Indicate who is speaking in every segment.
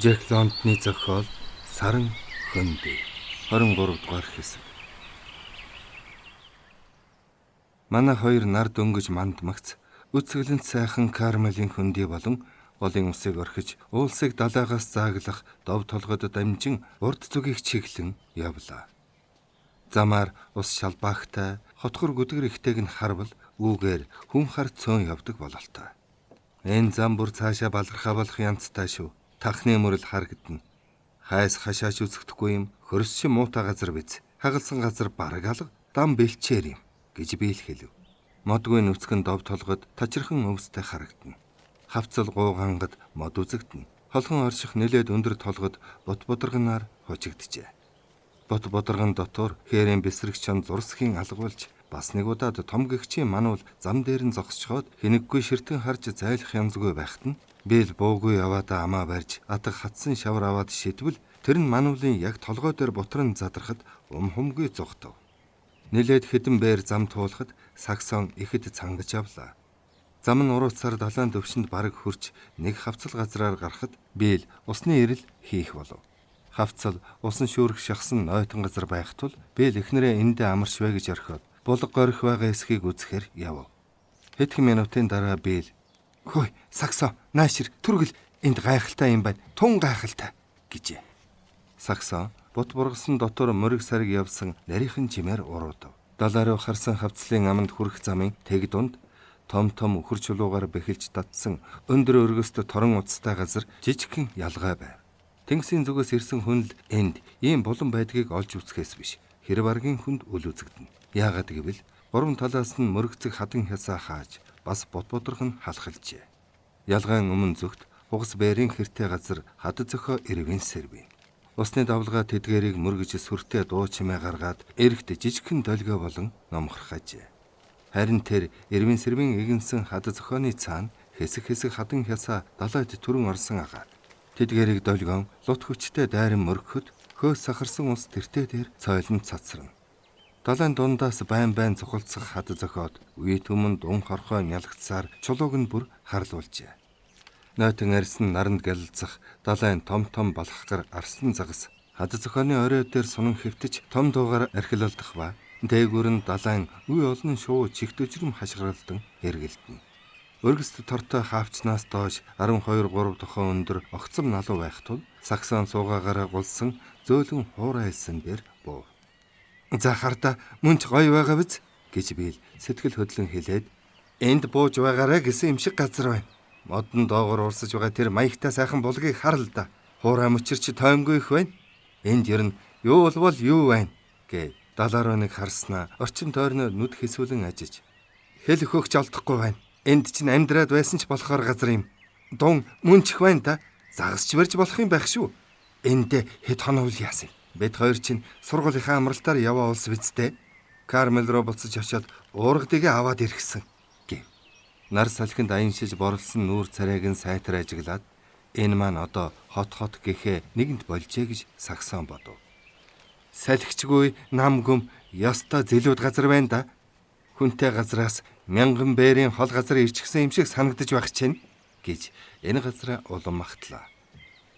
Speaker 1: Жек Лондоны зохиол Саран хөндөй 23 дугаар хэсэг. Манай хоёр нар дөнгөж мандмагц үцгэлэнт сайхан Кармелийн хөндөй болон голын усыг орхиж уулсыг далайгаас зааглах дов толгойд дамжин урд зүгийг чиглэн явлаа. Замаар ус шалбаагтай хотгор гүдгэр ихтэйг нь харвал үүгээр хүн хар цөөн явдаг бололтой. Энэ зам бүр цаашаа балархаа болох янзтай шүү. Тахны мөрөл харагдана. Хайс хашааж үзэхдэггүй юм. Хөрсчин муутай газар биз. Хагалсан газар бараг алга, дам бэлчээр юм гэж би л хэлв. Модгүй нүцгэн дов толгойд тачирхан өвстэй харагдана. Хавцал гуугангад мод үзэгдэнэ. Холхон орших нэлээд өндөр толгойд бот бодрогнаар хожигджээ. Бот бодрогон дотор хээрийн бэсрэг чон зурсхийн алгуулж бас нэг удаад том гэгчийн мануул зам дээр нь зогсчхоод хэнэггүй ширтэн харж зайлах янзгүй байхад нь би л буугүй яваадаа амаа барьж атга хатсан шавар аваад шидвэл тэр нь мануулын яг толгой дээр бутран задрахад хумгүй зугтав. Нилээд хэдэн бээр зам туулахад саксон ихэд цангаж явлаа. Зам нь уруутсаар далайн төвшөнд бараг хурж нэг хавцал газраар гарахад би л усны ирэл хийх болов. Хавцал усан шүүрэх шахсан ойтон газар байх тул би л эхнэрээ эндээ амарч вэ гэж орхиод булга горих байгаа эсхийг үзэхээр яв. Хэдхэн минутын дараа би л "Хөөе, саксон, наашир, түргэл энд гайхалтай юм байна. Тун гайхалтай" гэжээ. Саксон бут бургасан дотор мөрөг сарг явсан нарийнхан чимээр уруудав. Далаа руу харсан хавцлын аманд хүрэх замын тэг дунд том өхөр чулуугаар бэхэлж татсан өндөр өргөст торон уцтай газар жижигхэн ялгаа байв. Тэнгисийн зүгээс ирсэн хүн л энд ийм булан байдгийг олж үзэхээс биш. Хэрэг аргийн хүнд үл үзэгдэнэ. Яагаад гэвэл гурван талаас нь мөргөцөг хатан хязаа хааж бас бот бодрох нь халахалжээ. Ялгаан өмнө зүгт хугас бээрийн хэртэй газар хад зөхөө эрвэн сэрвэ. Усны давлгаа тэдгэрийг мөргөж сүртэй дуу чимээ гаргаад эрэгт жижигхэн долгио болон номхорхажээ. Харин тэр эрвэн сэрвэн игэнсэн хад зөхөөний цаана хэсэг хатан хязаа далайд түрэн орсон агаад тэдгэрийг долгион лут хүчтэй дайран мөргөхөд хөөс сахарсан ус тэртээ дээр цойлон цацрана. Далайн дундаас байн цухалцах хад зөхөөд үе түмэн дун хорхой нялгцаар чулууг нь бүр харлуулжээ. Нойтон арьсан наранд гэлэлцэх далайн том балхахгар арслан загас хад зөхөөний орой дээр сунан хэвтэж том дуугаар архилалдах ба дээгүүр нь далайн үе олон шуу чигт өжрөм хашгиралдан эргэлдэнэ. Өргөст тортой хаавчнаас доош 12-3 тохоо өндөр огцом налуу байх тул саксон суугаагаараа гулсан зөөлөн хуурай хэлсэн дээр буув. "За харда мөн ч гоё байгаа биз" гэж би сэтгэл хөдлөн хэлээд "Энд бууж байгаарэ гэсэн юм шиг газар байна. Модон доогоор урсаж байгаа тэр маягтай сайхан булгийг хар л да. Хуурай мөчөрч тоймгүй их байна. Энд ер нь юу болвол юу байна" гэ далаа руу нэг харснаа орчин тойрноор нүд хэсвэлэн ажиж "Хэл өгөхч олдохгүй байна. Энд чинь амьдраад байсан ч болохоор газар юм. Дун мөн ч их байна да. Загасч барьж болох юм байх шүү. Энд хэд хоног л яасан. Бид хоёр чинь сургуулийнхаа амралтаар яваа улс бидтэй. Кармел руу буцаж очиод уургадыгээ аваад иргэсэн" гэв. Нар салхинд аяншиж борлсон нүүр царайг нь сайтар ажиглаад энэ маань одоо хот гэхээ нэгэнт болжээ гэж саксон бодов. "Салхичгүй нам гүм ёстой зэлүүд газар байна да. Хүнтэй газраас 1000 бээрийн хол газар ирчихсэн юм шиг санагдаж байх чинь" гэж энэ газраа улам магтлаа.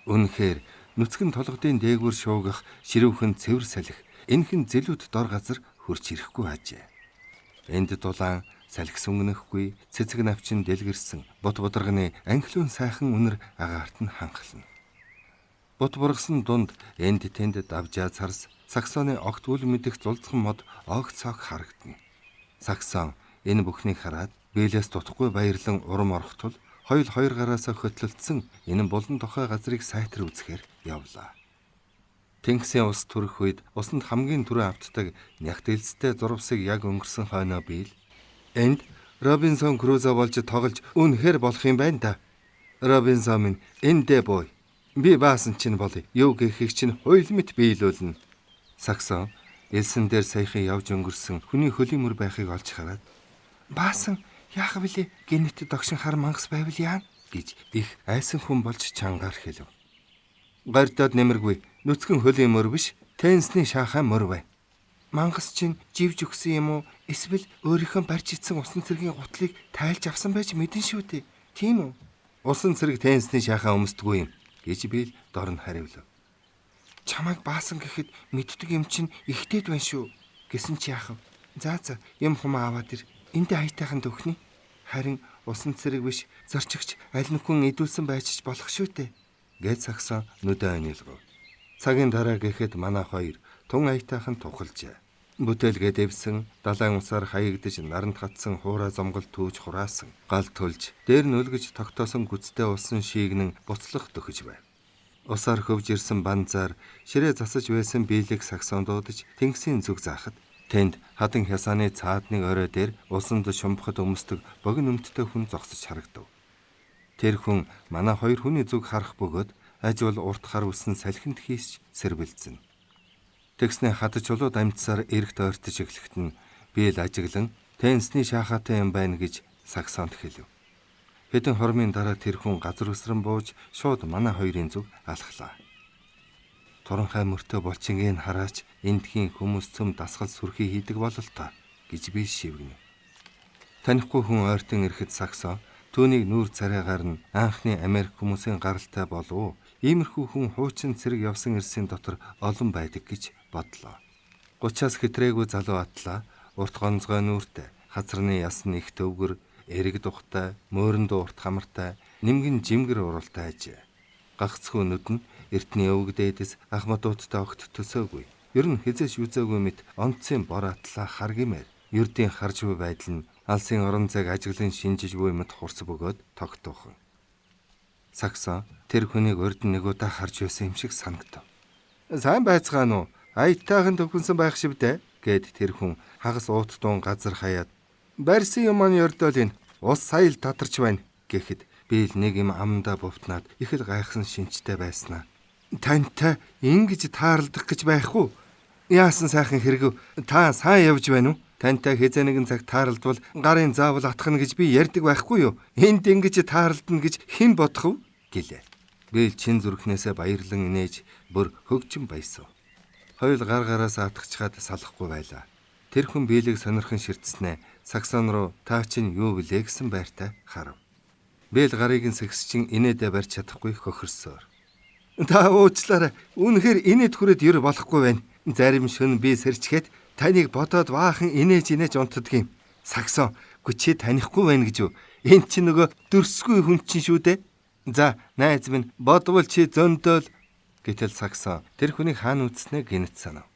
Speaker 1: Үнэхээр нүцгэн толгодын дээгүүр шуугах ширүүхэн цэвэр салхи энэхэн зэлүүд дор газар хурч ирэхгүй хажээ. Энд дулаан салхи сүнгэнэхгүй цэцэг навчин дэлгэрсэн бот бодрогны анхлын сайхан үнэр агаарт нь ханхална. Бот бургасан дунд энд тэнд давжаа царс саксоны огт үл мэдэх зулцхан мод огцог харагдана. Саксон энэ бүхнийг хараад биелээс дутхгүй баярлан урам орохтол хоёул хоёр гараасаа хөтлөлдсөн энэ булан тохой газрыг сайтар үзэхээр явлаа. Тэнгисийн ус төрөх үед усанд хамгийн түрүү автдаг нягт элцтэй зурвсыг яг өнгөрсөн хойноо биел "Энд Робинсон Крузо болж тоглож үнэхээр болох юм байна да. Робинсон минь эндээ бууй. Би баасан чинь болъё. Юу гэхийг чинь хуйл мэт биелүүлнэ." Саксон элсэн дээр саяхан явж өнгөрсөн хүний хөлийн мөр байхыг олж хараад "Баасан яах вүлээ? Генет догшин хар мангас байвал яа" гэж их айсан хүн болж чангаар хэлв. "Гардад нэмэргүй. Нүцгэн хөлийн мөр биш, тенсний шахаа мөр бай. Мангас чинь живж өгсөн юм уу? Эсвэл өөрийнхөө барьж ицсэн усан цэргийн гутлыг тайлж авсан байж мэдэн шүү дээ. Тийм үү?" "Усан цэрэг тенсний шахаа өмсдөггүй юм. гэж Билл дор нь хариулав. Чамайг баасан гэхэд мэддэг юм чинь ихтэйд байна шүү гэсэн чи яах вэ? За юм хумаа аваад ир. Эндээ хайтайхан төгхний. Харин усан цэрэг биш зорчигч аль нүхэн идүүлсэн байж болох шүү дээ гэж Саксон нүдэ онилгов. Цагийн дараа гэхэд манай хоёр тун аятайхан тухалжээ. Бүтээлгээ дэвсэн далайн усаар хаягдж наранд хатсан хуурай зомгол түүж хураасан гал төлж дээр нь өлгөж тогтоосон гүцтэй усан шийгнэн буцлах төхөж байв. Усаар хөвж ирсэн банзаар ширээ засаж байсан биелэг Саксон дуудаж тэнгисийн зүг заахад тэнд хатан хясааны цаадны орой дээр усанд шумбахад өмсдөг богино өмттэй хүн зогсож харагдав. Тэр хүн манай хоёр хүний зүг харах бөгөөд ажил урт хар үсэн салхинд хийсч сэрбэлзэн. Тэгснэ хатаж чулууд амьдсаар эргт ойртож эхлэхэд нь Билл ажиглан тенсний шаахаатай юм байна гэж Саксонд хэлв. Хэдэн хормын дараа тэр хүн газар үсрэн бууж шууд манай хоёрын зүг алхлаа. Туранхай мөртөө булчингийн хараач эндхийн хүмүүс цөм дасгал сүрхий хийдэг бололтой гэж би шивгэнэ. Танихгүй хүн ойртон ирэхэд Саксон түүнийг нүүр царайгаар нь анхны Америк хүмүүсийн гаралтай болов. Иймэрхүү хүн хуучин цэрэг явсан ирсийн дотор олон байдаг гэж бодлоо. 30-аас хэтрээгүй залуу атлаа, урт гонцгой нүүртэй, хазарны ясны их төвгөр, эрэг тухтай, мөөрөндөө урт хамартай, нимгэн жимгэр уралтай ажээ. Гагцхүү нүд нь эртний өвөг дээдэс ахмадуудтай огт төсөөгүй. Ер нь хизээш үзээгүй мэт онцгийн бор атлаа харгимээр. Ердийн харж буй байдал нь алсын орон зайг ажиглан шинжиж буй мэт хурц бөгөөд тогтоохон. Саксон тэр хүнийг урд нэг удаа харж байсан юм шиг санагдав. Сайн байцгаана уу? Аятайхан төвхөнсөн байх шивдэ гэд тэр хүн хагас уут дуун газар хаяад барьсан юм маань ёрдол энэ ус саял татарч байна гэхэд Билл нэг юм амдаа бовтнаад их л гайхсан шинжтэй байснаа. Тантай ингэж тааралдах гэж байхгүй. Яасан сайхан хэрэг та сайн явж байна уу? Тантай хэзээ нэгэн цаг тааралдвал гарын заавал атгах гэж би ярьдаг байхгүй юу? Энд ингэж тааралдана гэж хэн бодох вэ? Гэлээ. Билл чин зүрхнээсээ баярлан инээж бүр хөгжин баясав. Хоёул гар гараас атгачгаад салахгүй байлаа. Тэр хүн Биллийг сонирхон ширтснээ Саксон руу та чинь юу гэлээ гэсэн байртай харав. Билл гарыг нь сэгсчин инээдэ барьж чадахгүй хохирсоор. Та уучлаарай. Үнэхээр инээд хүрээд ер болохгүй байна. Зарим шөнө би сэрчгээд таныг бодоод баахан инээж унтдаг юм. Саксон чи танихгүй байна гэж үү? Энд чи нөгөө дөрсгүй хүн чинь шүү дээ. За, найз минь бодвол чи зөндөөл гэтэл Саксон тэр хүнийг хаана үзснээ гинэт санав.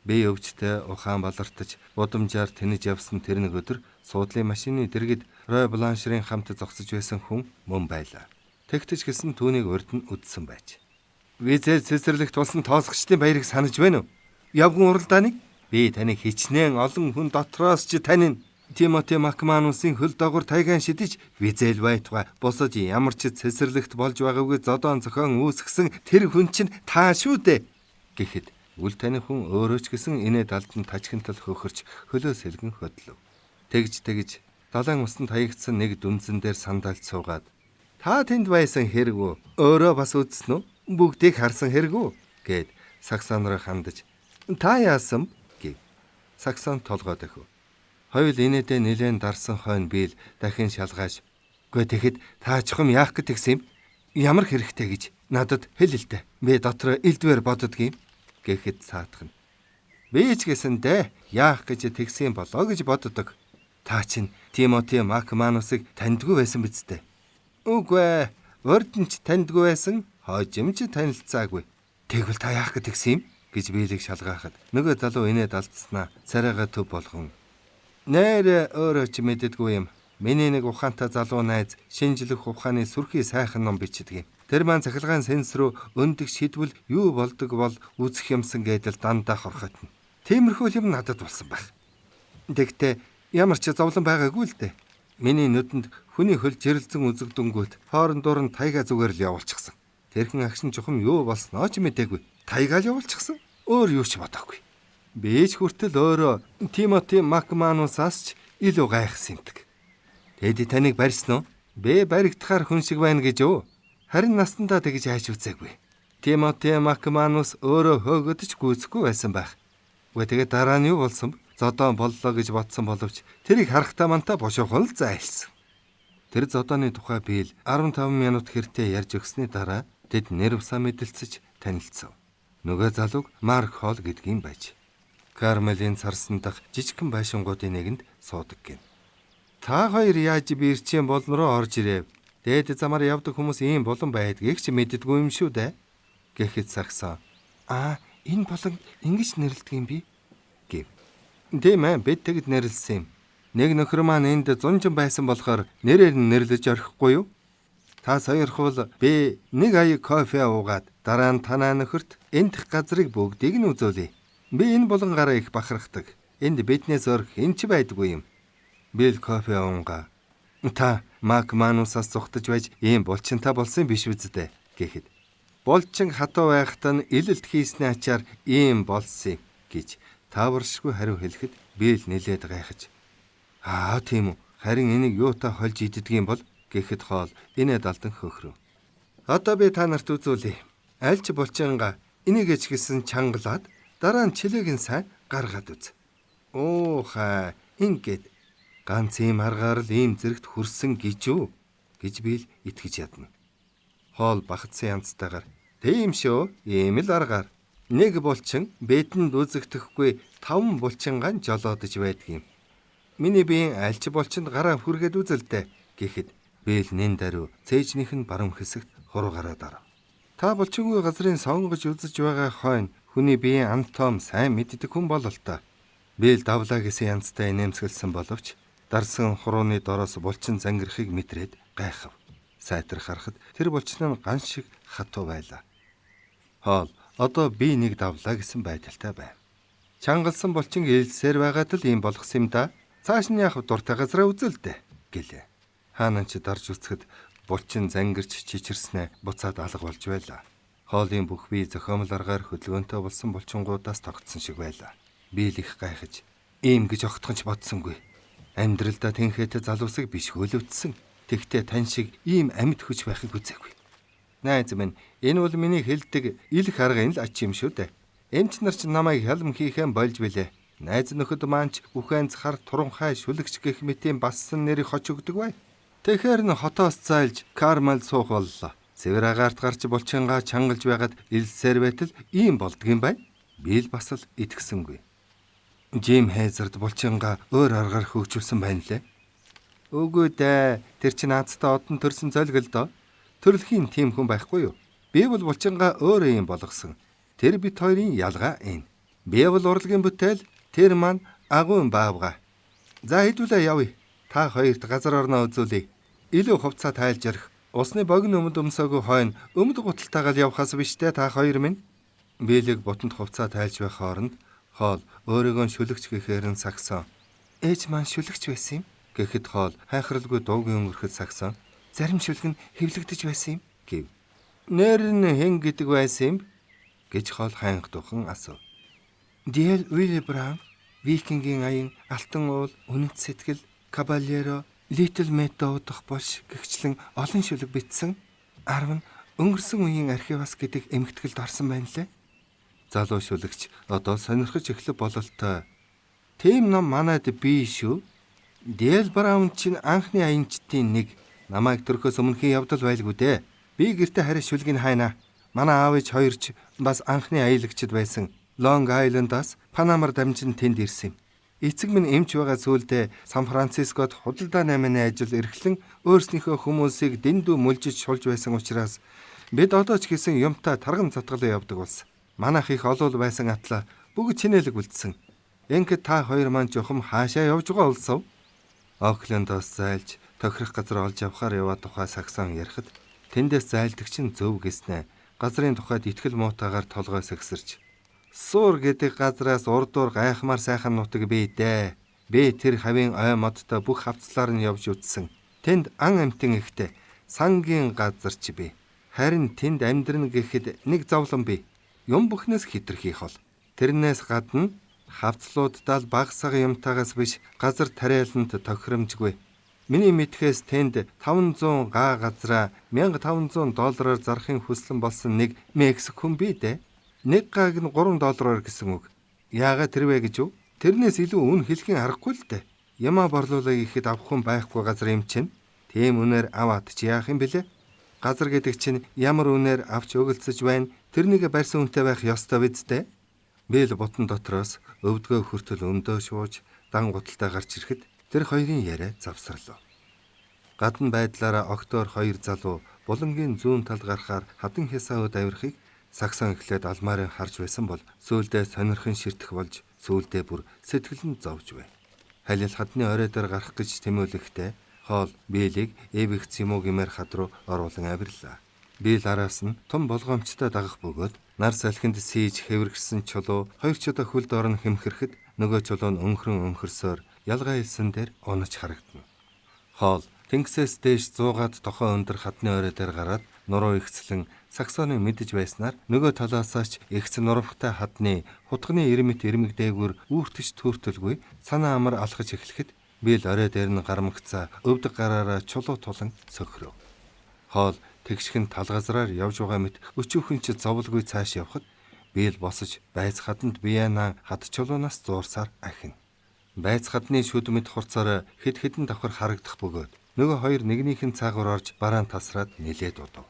Speaker 1: Би өвчтэй ухаан балартаж удамжаар тэнэж явсан тэр нэг өдөр суудлын машины дэргэд Рой Бланшерийн хамт зогсож байсан хүн мөн байлаа. Тэгтэж гисэн түүнийг урд нь үдсэн байж. Визээ цэцэрлэгт тулсан тоосгочдын баярыг санаж байна уу? Явган уралдааныг би таныг хичнээн олон хүн дотроос ч танин Тимоти Макманусын хөл дагуур тайгаан шидэж визэл байтугай босож ямар ч цэцэрлэгт болж байгаагүй зодоон зохион үүсгэсэн тэр хүн чинь таа шүү дээ гэхэд үл таны хүн өөрөө ч гэсэн инээд алдан тажхинтал хөхөрч хөлөө сэлгэн хөдлөв. Тэгж далайн усанд хаягдсан нэг дүнзэн дээр сандалж суугаад та тэнд байсан хэрэг үү? Өөрөө бас үзсэн үү? Бүгдийг харсан хэрэг үү? Гэд Саксон руу хандаж та яасан гэв. Саксон толгой дөхөв. Хоёул инээдээ нэлээд дарсан хойно Билл дахин шалгааж "Гүй тэгэхэд та чухам яах гэж тэгсэн юм? Ямар хэрэгтэй гэж надад хэл л дээ. Би дотроо элдвэр боддог юм" гэхэд саатах нь "Би ч гэсэндээ яах гэж тэгсэн болоо гэж боддог. Та чинь Тимоти Макманусыг таньдгүй байсан биз дээ?" "Үгүй, урд нь ч таньдгүй байсан, хожимч танилцаагүй." "Тэгвэл та яах гэж тэгсэн юм?" гэж Биллийг шалгаахад нөгөө залуу инээд алдснаа царайгаа төв болгон "Нэр өөрөө ч мэддэггүй юм. Миний нэг ухаантай залуу найз шинжлэх ухааны сүрхий сайхан ном бичдэг юм. Тэр маань цахилгаан сенс рүү өндөг шийдвэл юу болдог бол үзэх юмсан гэдэл дандаа хорхотно. Тиймэрхүү юм надад болсон байх. Тэгтээ ямар ч зовлон байгаагүй л дээ. Миний нүдэнд хүний хөл жирэлзэн үзэгдэнгүүт хоорондоор нь тайга зүгээр л явуулчихсан. Тэрхэн агшин чухам юу болсноо ч мэдээгүй. Тайгаал явуулчихсан. Өөр юу ч бодоогүй. Би ч хүртэл өөрөө Тимоти Макманусаас ч илүү гайхсан юмдаг. Тэд таныг барьсан уу? Би баригдахаар хүн шиг байна гэж үү? Харин насандаа тэгж хайж үзээгүй. Тимоти Макманус өөрөө хөөгдөж гүйцэхгүй байсан байх. Үгүй тэгээд дараа нь юу болсон? Зодоо боллоо гэж бодсон боловч тэрийг харахтаа мантаа бошоохон л зайлсан. Тэр зодооны тухай Билл 15 минут хэртэй ярьж өгсөний дараа Тэд нэр усаа мэдэлцэж танилцав. Нөгөө залууг Марк Холл гэдгийг байж. Кармелийн царсан дах жижигхэн байшингуудын нэгэнд суудаг гин. Та хоёр яаж бирчийн болон руу орж ирэв? Дээд замаар явдаг хүмүүс ийм болон байдгийг ч мэддэггүй юм шүү дээ. Гэхэд Саксон энэ болон ингэж нэрлэдэг юм би гэв. Тийм ээ, бид тэгэд нэрлсэн юм. Нэг нөхөр маань энд 100 байсан болохоор нэрээр нь нэрлэж орхихгүй юу? Та саярхвал би нэг аяг кофе уугаад дараа нь танаа нөхөрт эндх газрыг бүгдийг нь үзүүлье. Би энэ булангараа их бахархдаг. Энд биднээс өөр хэн ч байдгүй юм. Би л кофе уунгаа. Та Мак Манусаас зүхтэж байж ийм булчинтай болсон биш үздэ гэхэд. Булчин хатуу байхад нь илэлт хийсний ачаар ийм болсон гэж тааваршгүй хариу хэлэхэд би л нэлээд гайхаж. Тийм үү. Харин энийг юутай холж иддэг юм бол гэхэд хоол энэ далдан хөхрөв. Одоо би та нарт үзүүлье. Альч булчингаа энийг ичгэсэн чангалаад дараа нь чилээг нь сайн гаргаад үз. Ингээд ганц ийм аргаар л ийм зэрэгт хүрсэн гэж гэж би л итгэж ядна. Хоол багтсан янзтайгаар тийм шүү, ийм л аргаар нэг булчин бэдэнд үзэгдэхгүй 5 булчингаан жолоодож байдаг юм. Миний биеийн альч булчинд гараа хүргээд үзэлдэ гэхэд би л нэн даруй цээжнийх нь баруун хэсэгт хуруугаараа дарав. Та булчингүй газрын сонгож үзэж байгаа хойно хүний биеийн ам том сайн мэддэг хүн болол та. Би л давлаа гэсэн янзтай нэмсгэлсэн боловч дарсан хурууны дороос булчин зангирахыг мэдрээд гайхав. Сайтар харахад тэр булчин нь ган шиг хатуу байлаа. Хоол одоо би нэг давлаа гэсэн байдалтай байв. Чангалсан булчин ээлсээр байгаад л ийм болгосон юм да. Цааш нь явах дуртай газраа үзэлдэ гэлээ. Хаанан ч дарж үсгэд булчин зангирч чичирснээ буцаад алга болж байлаа. Хоолын бүх бие зохиомл аргаар хөдөлгөөнтэй болсон булчингуудаас тогтсон шиг байлаа. Би л их гайхаж ийм гэж огтхонч бодсонгүй. Амьдралдаа тэнхээтэй залуусыг биш хөлөвдсөн. Тэгтээ тань шиг ийм амьд хүч байхыг үзээгүй. Найз минь, энэ бол миний хэлдэг ил харгын л ач юм шүү дээ. Эмч нар ч намайг хялм хийхэн болж билээ. Найз нөхөд маань ч үхэнц хар туранхай шүлэгч гэх мэтийн бассан нэрийг хоч өгдөг бай. Тэгэхэр нь хотоос зайлж Кармел суух боллоо. Цэвэр агаарт гарч булчингаа чангалж байгаад илсээр байтал ийм болдгийм бай. Би л бас л итгэсэнгүй. Жим Хейзерд булчингаа өөр аргаар хөгжүүлсэн байна лээ. Үгүй дээ. Тэр чинь наацтай одон төрсөн золгол доо. Төрөлхийн тийм хүн байхгүй юу? Би бол булчингаа өөрөө юм болгосон. Тэр бит хоёрын ялгаа энэ. Би бол урлагийн бүтээл, тэр маань агуун баавга. За хэдүүлээ явъя. Та хоёрт газар орноо үзүүлье. Илүү хувцаа тайлж ярих. Усны богино өмд өмсөөгүй хойно өмд гуталтайгаар явхаас биштэй та хоёр минь. Биелэг бутанд хувцаа тайлж байх хооронд хоол өөрийгөө шүлэгч гэхээр нь Саксон. Ээж маань шүлэгч байсан юм гэхэд хоол хайхралгүй дуугийн өнгөрөхөд Саксон. Зарим шүлэг нь хэвлэгдэж байсан юм гэв. Нэр нь хэн гэдэг байсан юм гэж хоол хайнх духан асуув. Диэл Уильям, Викингийн аян, алтан уул, үнэт сэтгэл, Кабалеро, Little Meadow дах болш гэгчлэн олон шүлэг бичсэн 10 нь өнгөрсөн үеийн архивас гэдэг эмхэтгэлд орсон байна лээ. Залуу шүлэгч одоо сонирхож эхлэх бололтой. Тийм ном манайд бий шүү. Диэл Браун чинь анхны аянчдын нэг. Намайг төрхөөс өмнөхийн явдал байлгүй дээ. Би гэртээ хараа шүлгийг хайнаа. Манай аав ээж хоёр ч бас анхны аялагчд байсан. Лонг Айлендаас Панамар дамжин тэнд ирсэн юм. Эцэг минь эмч байгаа зүйлдээ Сан Францискод худалдаа найманы ажил эрхлэн өөрснийхөө хүмүүсийг дэндүү мүлжиж шулж байсан учраас бид одоо ч гэсэн юмтай тарган затгалаа явдаг болсон. Манайх их олол байсан атла бүгд чинэлэг үлдсэн. Ингээд та хоёр маань жохом хаашаа явж байгаа олсов? Оклендоос зайлж тохирох газар олж явхаар яваад тухай Саксон ярихад тэндээс зайлдагч нь зөв гэснэ. Газрын тухайд итгэл муутаагаар толгой сагсарч Суур гэдэг газраас урдуур гайхмаар сайхан нутаг бий дээ. Би тэр хавийн ой модтой бүх хавцлаар нь явж үзсэн. Тэнд ан амтэн ихтэй сангийн газар ч бий. Харин тэнд амьдрна гэхэд нэг зовлон бий. Юм бүхнээс хитрхи хол. Тэрнээс гадна хавцлууддаа л баг сага юмтаагаас биш газар тариаланд тохиромжгүй. Миний мэдхээс тэнд 500 га газраа $1500 зарахын хүслэн болсон нэг Мексик хүн бий дээ. Нэг гааг нь $3 гэсэн үг. Яагаад тэрвэ гэж юу? Тэрнээс илүү үн хэлхийн аргагүй л дээ. Ямаа борлуулаа гэхэд авах хүн байхгүй газар юм чинь. Тийм үнээр аваад чи яах юм бэлээ? Газар гэдэг чинь ямар үнээр авч өгөлцөж байна? Тэрнийг барьсан үнэтэй байх ёстой биз дээ? Бийл бутан дотроос өвдгөө хүртэл өндөө шууж дан гуталтай гарч ирэхэд тэр хоёрын яриа завсарлаа. Гадна байдлаараа октоор хоёр залуу булангийн зүүн талд гарахаар хатан хясаа өд авирахыг Саксон эхлээд алмаарыг харж байсан бол сүүлдээ сонирхон ширтэх болж сүүлдээ бүр сэтгэл нь зовж байв. Халил хадны орой дээр гарах гэж тэмүүлэхдээ хоол биелийг эвэгц юм уу гэмээр хад руу оруулан авирлаа. Биел араас нь том болгоомжтой дагах бөгөөд нар салхинд сийж хэвэргсэн чулуу хоёр чудаа хөлд орон хэмхэрэхэд нөгөө чулуу нь өнхрөсөөр ялгаа илсэн дээр унаж харагдана. Хоол тэнгисээс дээш 100-аад тохоо өндөр хадны орой дээр гараад нуруу ихцлэн Саксоны мэдэж байснаар нөгөө талаасаач ихц нуравхтай хадны хутганы ирмэт ирмэг дээгүүр үүртэж төртөлгүй санаа амар алхаж эхлэхэд биэл орой дээр нь гармагцаа өвдөг гараараа чулуу тулан сөхрөв. Хоол тэгшхэн талгазраар явж байгаа мэт өчүүхэн ч зовлгүй цааш явхад биэл босож байц хаданд биянаа хад чулуунаас зуурсаар ахина. Байц хадны шүд мэт хурцаараа хэд хэдэн давхар харагдах бөгөөд нөгөө хоёр нэгнийхэн цаагаар орж бараан тасраад нилээд удав.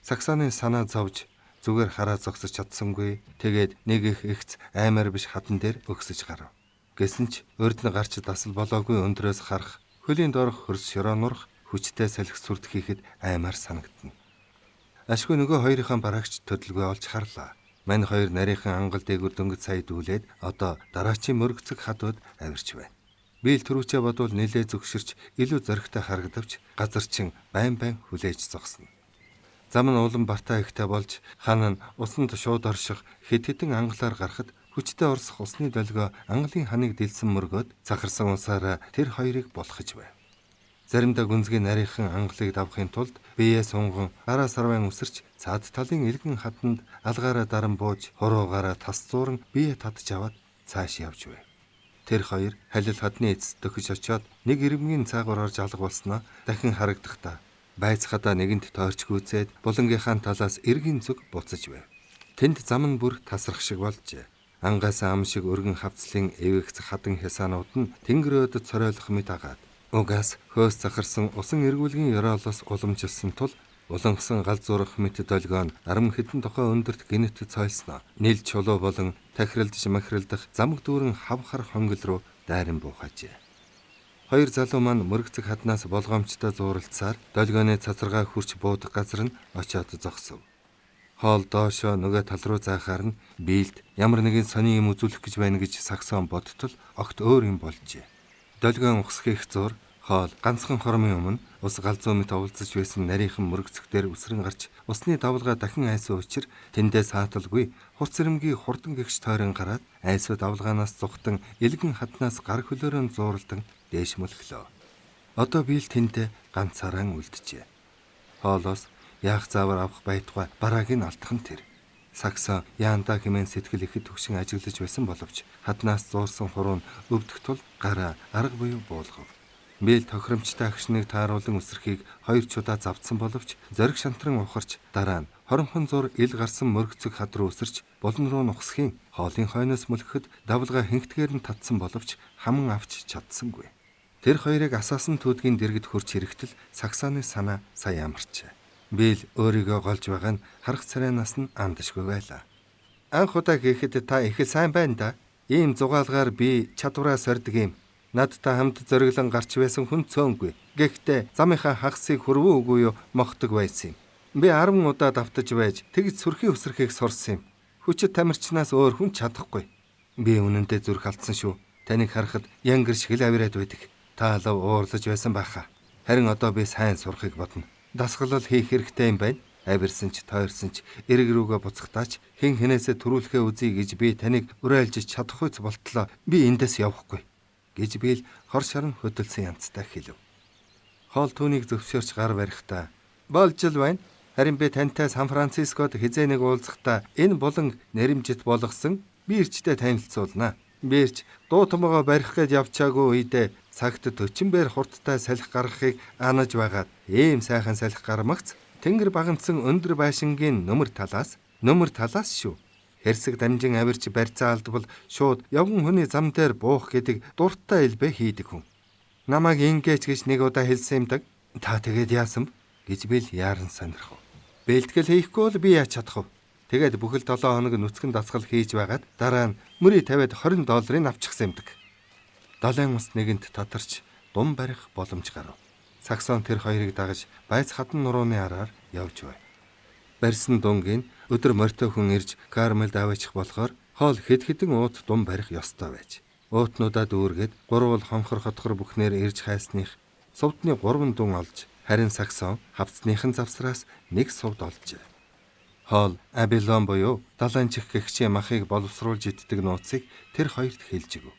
Speaker 1: Саксоны санаа зовж зүгээр хараа зогсож чадсангүй. Тэгээд нэг их ихц аймаар биш хатан дээр өгсөж гарав. Гэсэн ч урд нь гарч дасал болоогүй өндрөөс харах, хөлийн доорх хөрс шороо нурах, хүчтэй салхи сүрд хийхэд аймаар санагдана. Ашгүй нөгөө хоёрынхаа бараагч төдөлгөө олж харлаа. Мань хоёр нарийнхан ангал дээгүр дөнгөж сая дүүлээд одоо дараачийн мөргөцөг хадууд авирч байна. Биэл түрүүчээ бодвол нилээ зөвшөрч илүү зоригтой харагдавч газар чин байн хүлээж зогсно. Зам нь улам бартаа ихтэй болж хан нь усанд шууд орших хэд хэдэн ангалаар гарахад хүчтэй орсох усны долгио ангалын ханыг дэлсэн мөргөөд захарсан усаараа тэр хоёрыг булхаж байв. Заримдаа гүнзгий нарийнхан ангалыг давахын тулд биеэ сунган гараа сарвайн үсэрч цаад талын элгэн хатанд алгаараа даран бууж хуруугаараа тас зууран биеэ татж аваад цааш явж байв. Тэр хоёр Халил хадны эцэст дөхөж очиод нэг ирмгийн цаагаар орж алга болсноо дахин харагдахдаа байц хадаа нэгэнд тойрч гүйцээд булангийнхаа талаас эргийн зүг буцаж байв. Тэнд зам нь бүр тасрах шиг болжээ. Ангаас ам шиг өргөн хавцлын эвэгц хадан хясаанууд нь тэнгэрөөд цоройлох мэт агаад угаас хөөс захарсан усан эргүүлгийн ёроолоос уламжилсан тул улангасан гал зурах мэт долгион арам хэдэн тохоо өндөрт гинэт цойлсноо. Нийл чулуу болон тахиралдж махиралдах замг дүүрэн хавхар хонгол руу дайран буухажээ. Хоёр залуу маань мөргөцөг хаднаас болгоомжтой зууралцсаар долгионы цацаргаа хүрч буудах газар нь очиод зогсов. Хоол доошоо нөгөө тал руу заахаар нь биэлд ямар нэгэн сони юм үзүүлэх гэж байна гэж Саксон бодтол огт өөр юм болжээ. Долгион ухсхийх зур хоол ганцхан хормын өмнө ус галзуу мэт оволцож байсан нарийнхан мөргөцөгдөр үсрэн гарч усны давлгаа дахин айсан учир тэндээс хааталгүй хурц ирэмгийн хурдан гэгч тойрон гараад айсуу давлгаанаас зүхтэн элгэн хатнаас гар хөлөөрөө зууралдан дээш мөлхлөө. Одоо биэл тэндээ ганцаараа үлджээ. Хоолоос яах заавар авах байтугай барааг нь алдах нь тэр. Саксон яандаа хэмээн сэтгэл ихэд төгшин ажиглаж байсан боловч хаднаас зуурсан хуруу нь өвдөх тул гараа арга буюу буулгав. Биэл тохиромжтой агшныг тааруулан үсрэхийг хоёр чудаа завдсан боловч зориг шантран ухарч дараа нь хоромхон зур ил гарсан мөргөцөг хад руу үсэрч булан руу нухсхийн хоолын хойноос мөлхөд давлгаа хинхтгээр нь татсан боловч хаман авч чадсангүй. Тэр хоёрыг асаасан түүдгийн дэргэд хурч хэрэгтэл Саксоны санаа сая ямарчээ. Биэл өөрийгөө голж байгаа нь харах царайнаас нь андашгүй байлаа. Анх удаа гэхэд та их сайн байна да. Ийм зугаалгаар би чадвараа сордог юм. Надтай хамт зориглон гарч байсан хүн цөөнгүй. Гэхдээ замынхаа хагасыг хөрвөө үгүй юу мохдог байсан юм. Би 10 удаа давтаж байж тэгж сүрхий өсрөхийг сурсан юм. Хүчит тамирчнаас өөр хүн чадахгүй. Би үнэндээ зүрх алдсан шүү. Таныг харахад янгэр шиг л авираад байдаг. Та лав уурлаж байсан байхаа. Харин одоо би сайн сурахыг бодно. Дасгалал хийх хэрэгтэй юм байна. Авирсан ч тойрсон ч эрэг рүүгээ буцахтаач хэн хэнээсээ төрүүлэхээ үзье гэж би таныг уриалж чадахгүйц болтлоо. Би эндээс явахгүй гэж биэл хор шарн хөдөлсөн янзтай хэлв. Хоол түүнийг зөвшөөрч гар барихтаа болж л байна. Харин би тантай Сан Францискод хизээ нэг уулзахдаа энэ булан нэрэмжит болгосон би ирчтэй танилцуулнаа. Би ирч дуу томоогоо барих гэж явчаагүй үедээ цагт 40 бээр хурдтай салхи гаргахыг анаж байгаад ийм сайхан салхи гармагц тэнгэр баганцсан өндөр байшингийн нөмөр талаас шүү. Хэрсэг дамжин авирч барьцаа алдвал шууд явган хүний зам дээр буух гэдэг дуртай илбэ хийдэг хүн. Намайг ингэж гэж нэг удаа хэлсэн юмдаг. Та тэгээд яасан? гэж Бэл яаран сонирхов. Бэлтгэл хийхгүй бол би яаж чадах вэ? Тэгээд бүхэл 7 хоног нүцгэн дасгал хийж байгаад дараа нь мөрий тавиад $20 авчихсан юмдаг. Далайн ус нэгэнт татарч дум барих боломж гарав. Саксон тэр хоёрыг дагаж байц хатан нурууны араар явж байв. Барьсан дунгийн өдөр морьтой хүн ирж Кармелд аваачих болохоор хоол хэд хэдэн уут дум барих ёстой байж. Уутнуудаа дүүргээд гурвал хонхор хотхор бүхнээр ирж хайсных сувдны 3 дун олж, харин Саксон хавцныхын завсраас нэг сувд олжээ. Хоол Абилон буюу далайн чих гэгчийн махыг боловсруулж иддэг нууцыг тэр хоёрт хэлж өгөв.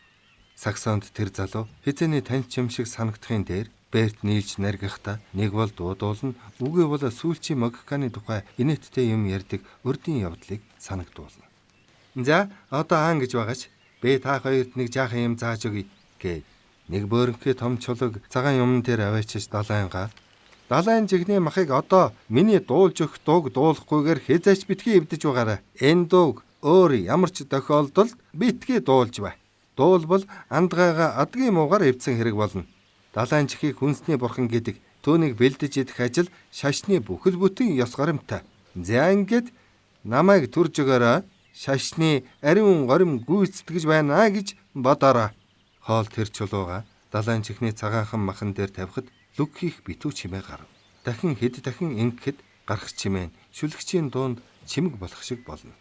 Speaker 1: Саксонд тэр залуу хизээний таньч юм шиг санагдахын дээр Берт нийлж наргихдаа нэг бол дуудуулна, үгүй бол сүүлчийн Могиканы тухай инээдтэй юм ярьдаг өрдийн явдлыг санагдуулна. За одоо хаан гэж байгаач би та хоёрт нэг жаахан юм зааж өгье гэв. Нэг бөөрөнхий том чулууг цагаан юмн дээр аваачиж далайн жигний махыг одоо миний дуулж өгөх дууг дуулахгүйгээр хязгаарч битгий эвдэж байгаарай. Энэ дууг өөр ямар ч тохиолдолд битгий дуулж бай. Дуулбал андгайгаа адгийн муугаар эвдсэн хэрэг болно. Далайн чихийг хүнсний бурхан гэдэг түүнийг бэлдэж идэх ажил шашны бүхэл бүтэн ёс горимтай. За ингээд намайг түрж өгөөрэй. Шашны ариун горим гүйцэтгэж байна гэж бодоорой. Хоол тэр чулууга далайн чихний цагаанхан махан дээр тавихад лүг хийх битүү чимээ гарав. Дахин ингэхэд гарах чимээ шүлгчийн дунд чимэг болох шиг болно.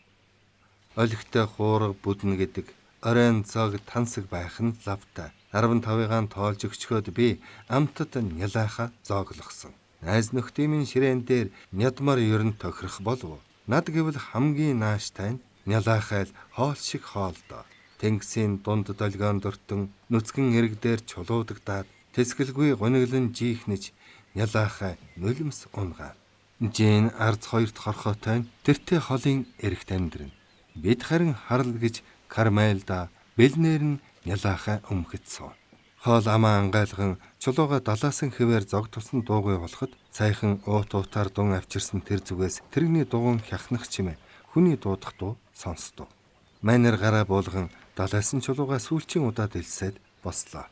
Speaker 1: Олигтой хуурга бүдэн гэдэг оройн зог тансаг байх нь лавтай. 15-ыг тоолж өгчхөөд би амтад нялайха зооглосон. Найз нөхдийн ширээн дээр нядмар ерөн тохирох болов. Над гэвэл хамгийн нааштай нь нялайхайл хоол шиг хоолдоо. Тэнгисийн дунд долгион дуртан нүцгэн эрэг дээр чулуудагдаад тэсгэлгүй гониглон жийхнэж нялайхай нулимс унгаа. Жин ард хоёрт хорхотой нь тэртээ холын эрэгт амьдрэн. Бид харин харал гэж Кармелда бэлнээр нь нялайхай өмгөт суув. Хоол амаа ангайлган чулууга далаасан хэвээр зог тусан дуугүй болоход саяхан уутаар дун авчирсан тэр зүгээс тэрэгний дугуун хяхнах чимээ хүний дуудах дуу сонстов. Майнер гараа буулган далаасан чулууга сүүлчийн удаад элсээд бослоо.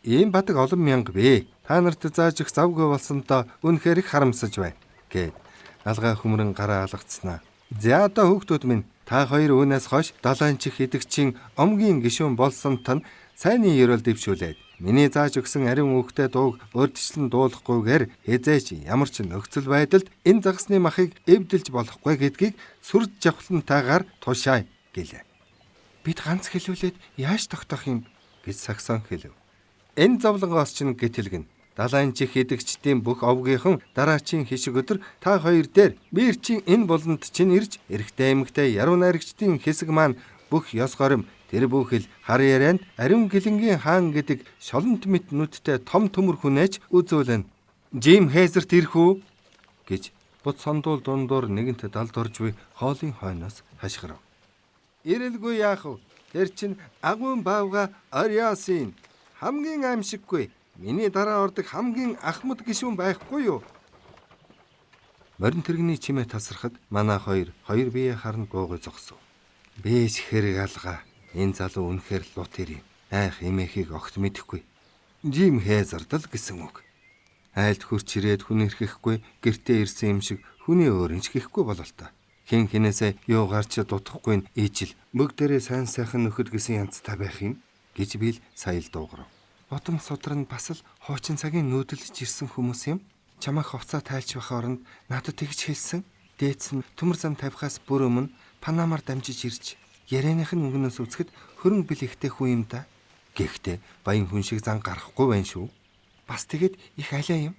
Speaker 1: Ийм бадаг олон мянга бэ. Та нарт зааж их завгүй болсонтой үнэхээр их харамсаж байна гэд алгай хүмрэн гараа алгацснаа. За одоо хүүхдүүд минь та хоёр үүнээс хойш далайн чих идэгчийн омгийн гишүүн болсон тань сайнны ерөөл дэвшүүлээд миний зааж өгсөн ариун үгтэй дууг урьдчилан дуулахгүйгээр хязээч ямар ч нөхцөл байдалд энэ загасны махыг эвдэлж болохгүй гэдгийг сүрд жавхлантайгаар тушаая гэлээ. Бид ганц хэлүүлээд яаж тогтоох юм гэж Саксон хэлв. Энэ зовлонгоос чинь гэтэлгэн. Далайн чих идэгчдийн бүх овгийнхан дараачийн хишиг өдөр та хоёр дээр биерчийн энэ буланд чинь ирж эрэгтэй эмэгтэй яруу найрагчдын хэсэг маань бүх ёс горим тэр бүхэл хар ярианд ариун гэлэнгийн хаан гэдэг шолонт мэт нүдтэй том төмөр хүнээч үзүүлэн. Жим Хейзерт ирэх үү гэж бут сондуул дундуур нэгэнт далдорж буй хоолын хойноос хашгирав. Ирэлгүй яах вэ? Тэр чинь агуун баавга Ариасын хамгийн аимшиггүй миний дараа ордог хамгийн ахмад гишүүн байхгүй юу? Морин тэрэгний чимээ тасрахад манай хоёр бие харан дуугүй зогсов. Бэж хэрэг алгаа. Энэ залуу үнэхээр лутер юм. Айх эмээхийг огт мэдэхгүй. Жим Хейзердл гэсэн үг. Айлд хурч ирээд хүн эрхэхгүй гэртээ ирсэн юм шиг хүний өөрийнч гэхгүй болол та. Хэн хинээсээ юу гарч дутахгүй нь ижил мөг дээрээ сайн сайхан нөхөд гэсэн янзтай байх юм гэж бил саял дуугарав. Утам судран бас л хуучин цагийн нүүдэлж ирсэн хүмүүс юм. Чамайг хувцаа тайлж байх оронд надад тэгж хэлсэн. Дээдс нь төмөр зам тавихаас бүр өмнө Панамаар дамжиж ирж ярианых нь өнгөнөөс үцгэд хөрөн бил ихтэй хүн юм да. Гэхдээ баян хүн шиг зан гарахгүй байна шүү. Бас тэгэд их алиа юм.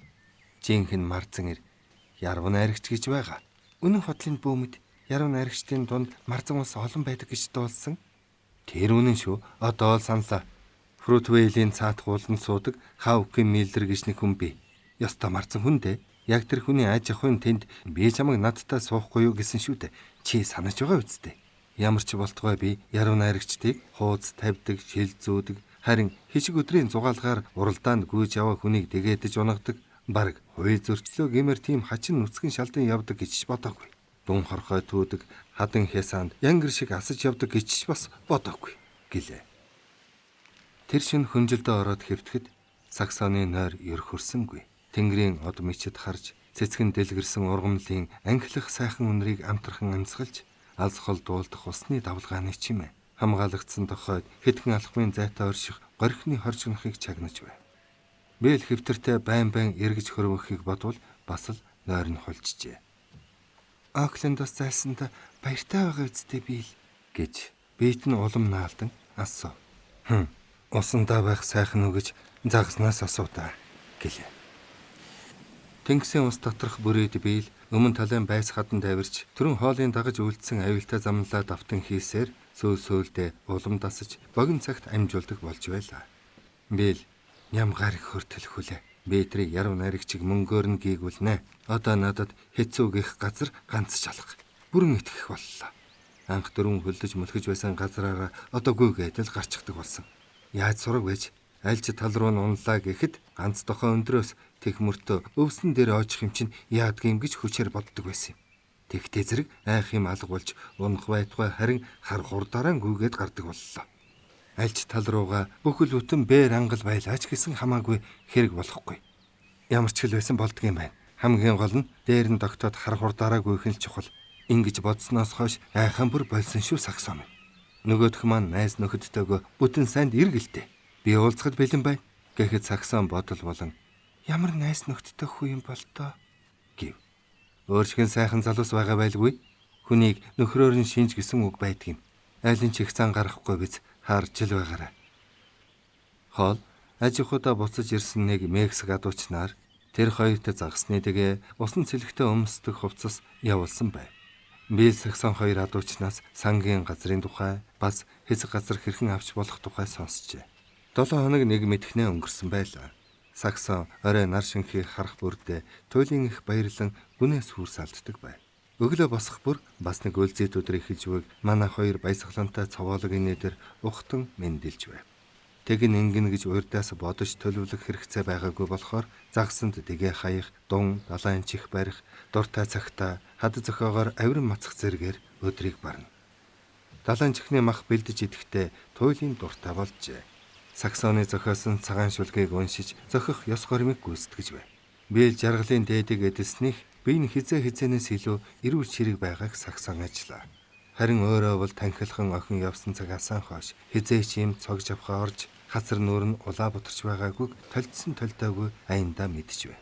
Speaker 1: Жинхэнэ марзан ир яруу найрагч гэж байгаа. Үнэн хотлын бөөмөд яруу найрагчдын дунд марзан ус олон байдаг гэж дуулсан. Тэр үнэн шүү. Одоо л саналаа. Фрутвейлийн цаатгуулан суудаг Хавкин Миллер гэж нэг хүн бий. Ёстой марзан хүн дээ. Яг тэр хүний аж ахуйн тэнд би чамайг надтай суухгүй юу гэсэн шүү дээ. Чи санаж байгаа үсттэй. Ямар ч болтугай би яруу найрагчдыг хууз тавьдаг, шил зүүдэг, харин хишиг өдрийн зугаалгаар уралдаанд гүйж яваа хүнийг дэгээдэж унагадаг, бараг хувь зөрчлөө гэмээр тийм хачин нүцгэн шалдан явдаг гэж ч бодоогүй. Дун хорхой туудаг, хадан хясаанд янгэр шиг асаж явдаг гэж ч бас бодоогүй гэлээ. Тэр шин хүнжилдэ ороод хэвтгэхэд Саксоны нойр ерхөрсөнгүй. Тэнгэрийн од мичэд харж цэцгэн дэлгэрсэн ургамлын анхлах сайхан үнрийг амтархан амьсгалж алс хол дуулдах усны давлгааны чимээ хамгаалагдсан тохойд хэдхэн алхмын зайтай орших горхины хоржгонохыг чагнаж байв. Бэл хэвтэртэй байн эргэж хөрвөхийг бодвол бас л нойр нь холжжээ. Оклендос зайлсанда баяртай байгаа үсттэй Бил гэж биет нь улам наалдан асуув. Усандаа байх сайхан уу гэж загснаас асуутаа гэлээ. Тэнгисийн ус доторх бүрээд Бил өмнө талын байс хадан давирч түрэн хоолын дагаж үлдсэн аюултай замналаа давтан хийсээр сөүлдээ улам дасаж богино цагт амжуулдаг болж байлаа. Бил ням гариг хөртөлхүүлээ. Бэтрийг яруу найрагчиг мөнгөөр нь гийгүүлнэ. Одоо надад хэцүү гих газар ганц шалах. Бүрэн итгэх боллоо. Анх дөрөв хөлдөж мөлхөж байсан газраараа одоо гүйгээдэл гарчдаг болсон. Яаж сураг байж альж тал руу нь унлаа гэхэд ганц дохоо өндрөөс тех мөртөө өвсөн дээр очих юм чинь яадгийм гэж хүчээр боддог байсан юм. Тэгтээ зэрэг айх юм алга болж унах байтугай харин хар хурдаараа гүйгээд гардаг боллоо. Альж тал руугаа бүхэл бүтэн бээр ангал байлаач гэсэн хамаагүй хэрэг болохгүй. Ямар ч хэл байсан болдгийм байна. Хамгийн гол нь дээр нь тогтоод хар хурдаараа гүйх нь чухал. Ингэж бодсноос хойш айхан бүр болсон шүү Саксон. Нөгөөх маань найз нөхөдтэйгөө бүтэн санд эргэлтэй. Би уулзахад бэлэн бай гэхэд Саксон бодол болон ямар найз нөхөдтэй хүү юм бол тоо гэв. Өөрчлөн сайхан залуус байгаа байлгүй. Хүнийг нөхрөөр нь шинж гэсэн үг байдгийн. Айлын чих цан гарахгүй биз харж л байгаарай. Хоол аж ахуйдаа буцаж ирсэн нэг Мексик адуучнаар тэр хоёрт загсны дэгээ усан цэлэгтээ өмсдөг хувцас явуулсан байв. Бил Саксон хоёр адуучнаас сангийн газрын тухай бас хэсэг газар хэрхэн авч болох тухай сонсчээ. 7 хоног нэг мэдхнээ өнгөрсөн байлаа. Саксон орой нар шинхийг харах бүрдээ туйлын их баярлан гүнээс хүрс алддаг байв. Өглөө босох бүр бас нэг үлзийт өдөр эхэлж байг манай хоёр баясгалантай цовоолог инээдэр ухтан мэндэлж байв. Тэг ингэн гэж урьдаас бодож төлөвлөх хэрэгцээ байгаагүй болохоор загсанд дэгээ хаях, дун, далайн чих барих, дуртай цагтаа хад зохиогоор авиран мацах зэргээр өдрийг барна. Далайн чихний мах бэлдэж идэхдээ туйлын дуртай болжээ. Саксоны зохиосон цагаан шүлгийг уншиж зохих ёс горимыг гүйцэтгэж байв. Бил жаргалын дээдэг эдэснийх би энэ хизээнээс илүү эрүүл чирэг байгааг Саксон ажиллаа. Харин өөрөө бол танхилхан охин явсан цагаасаа хойш хизээч юм цогж авахаа орж хацар нүүр нь улаа бутарч байгаагүй толдсон толдоогүй аяндаа мэдж байв.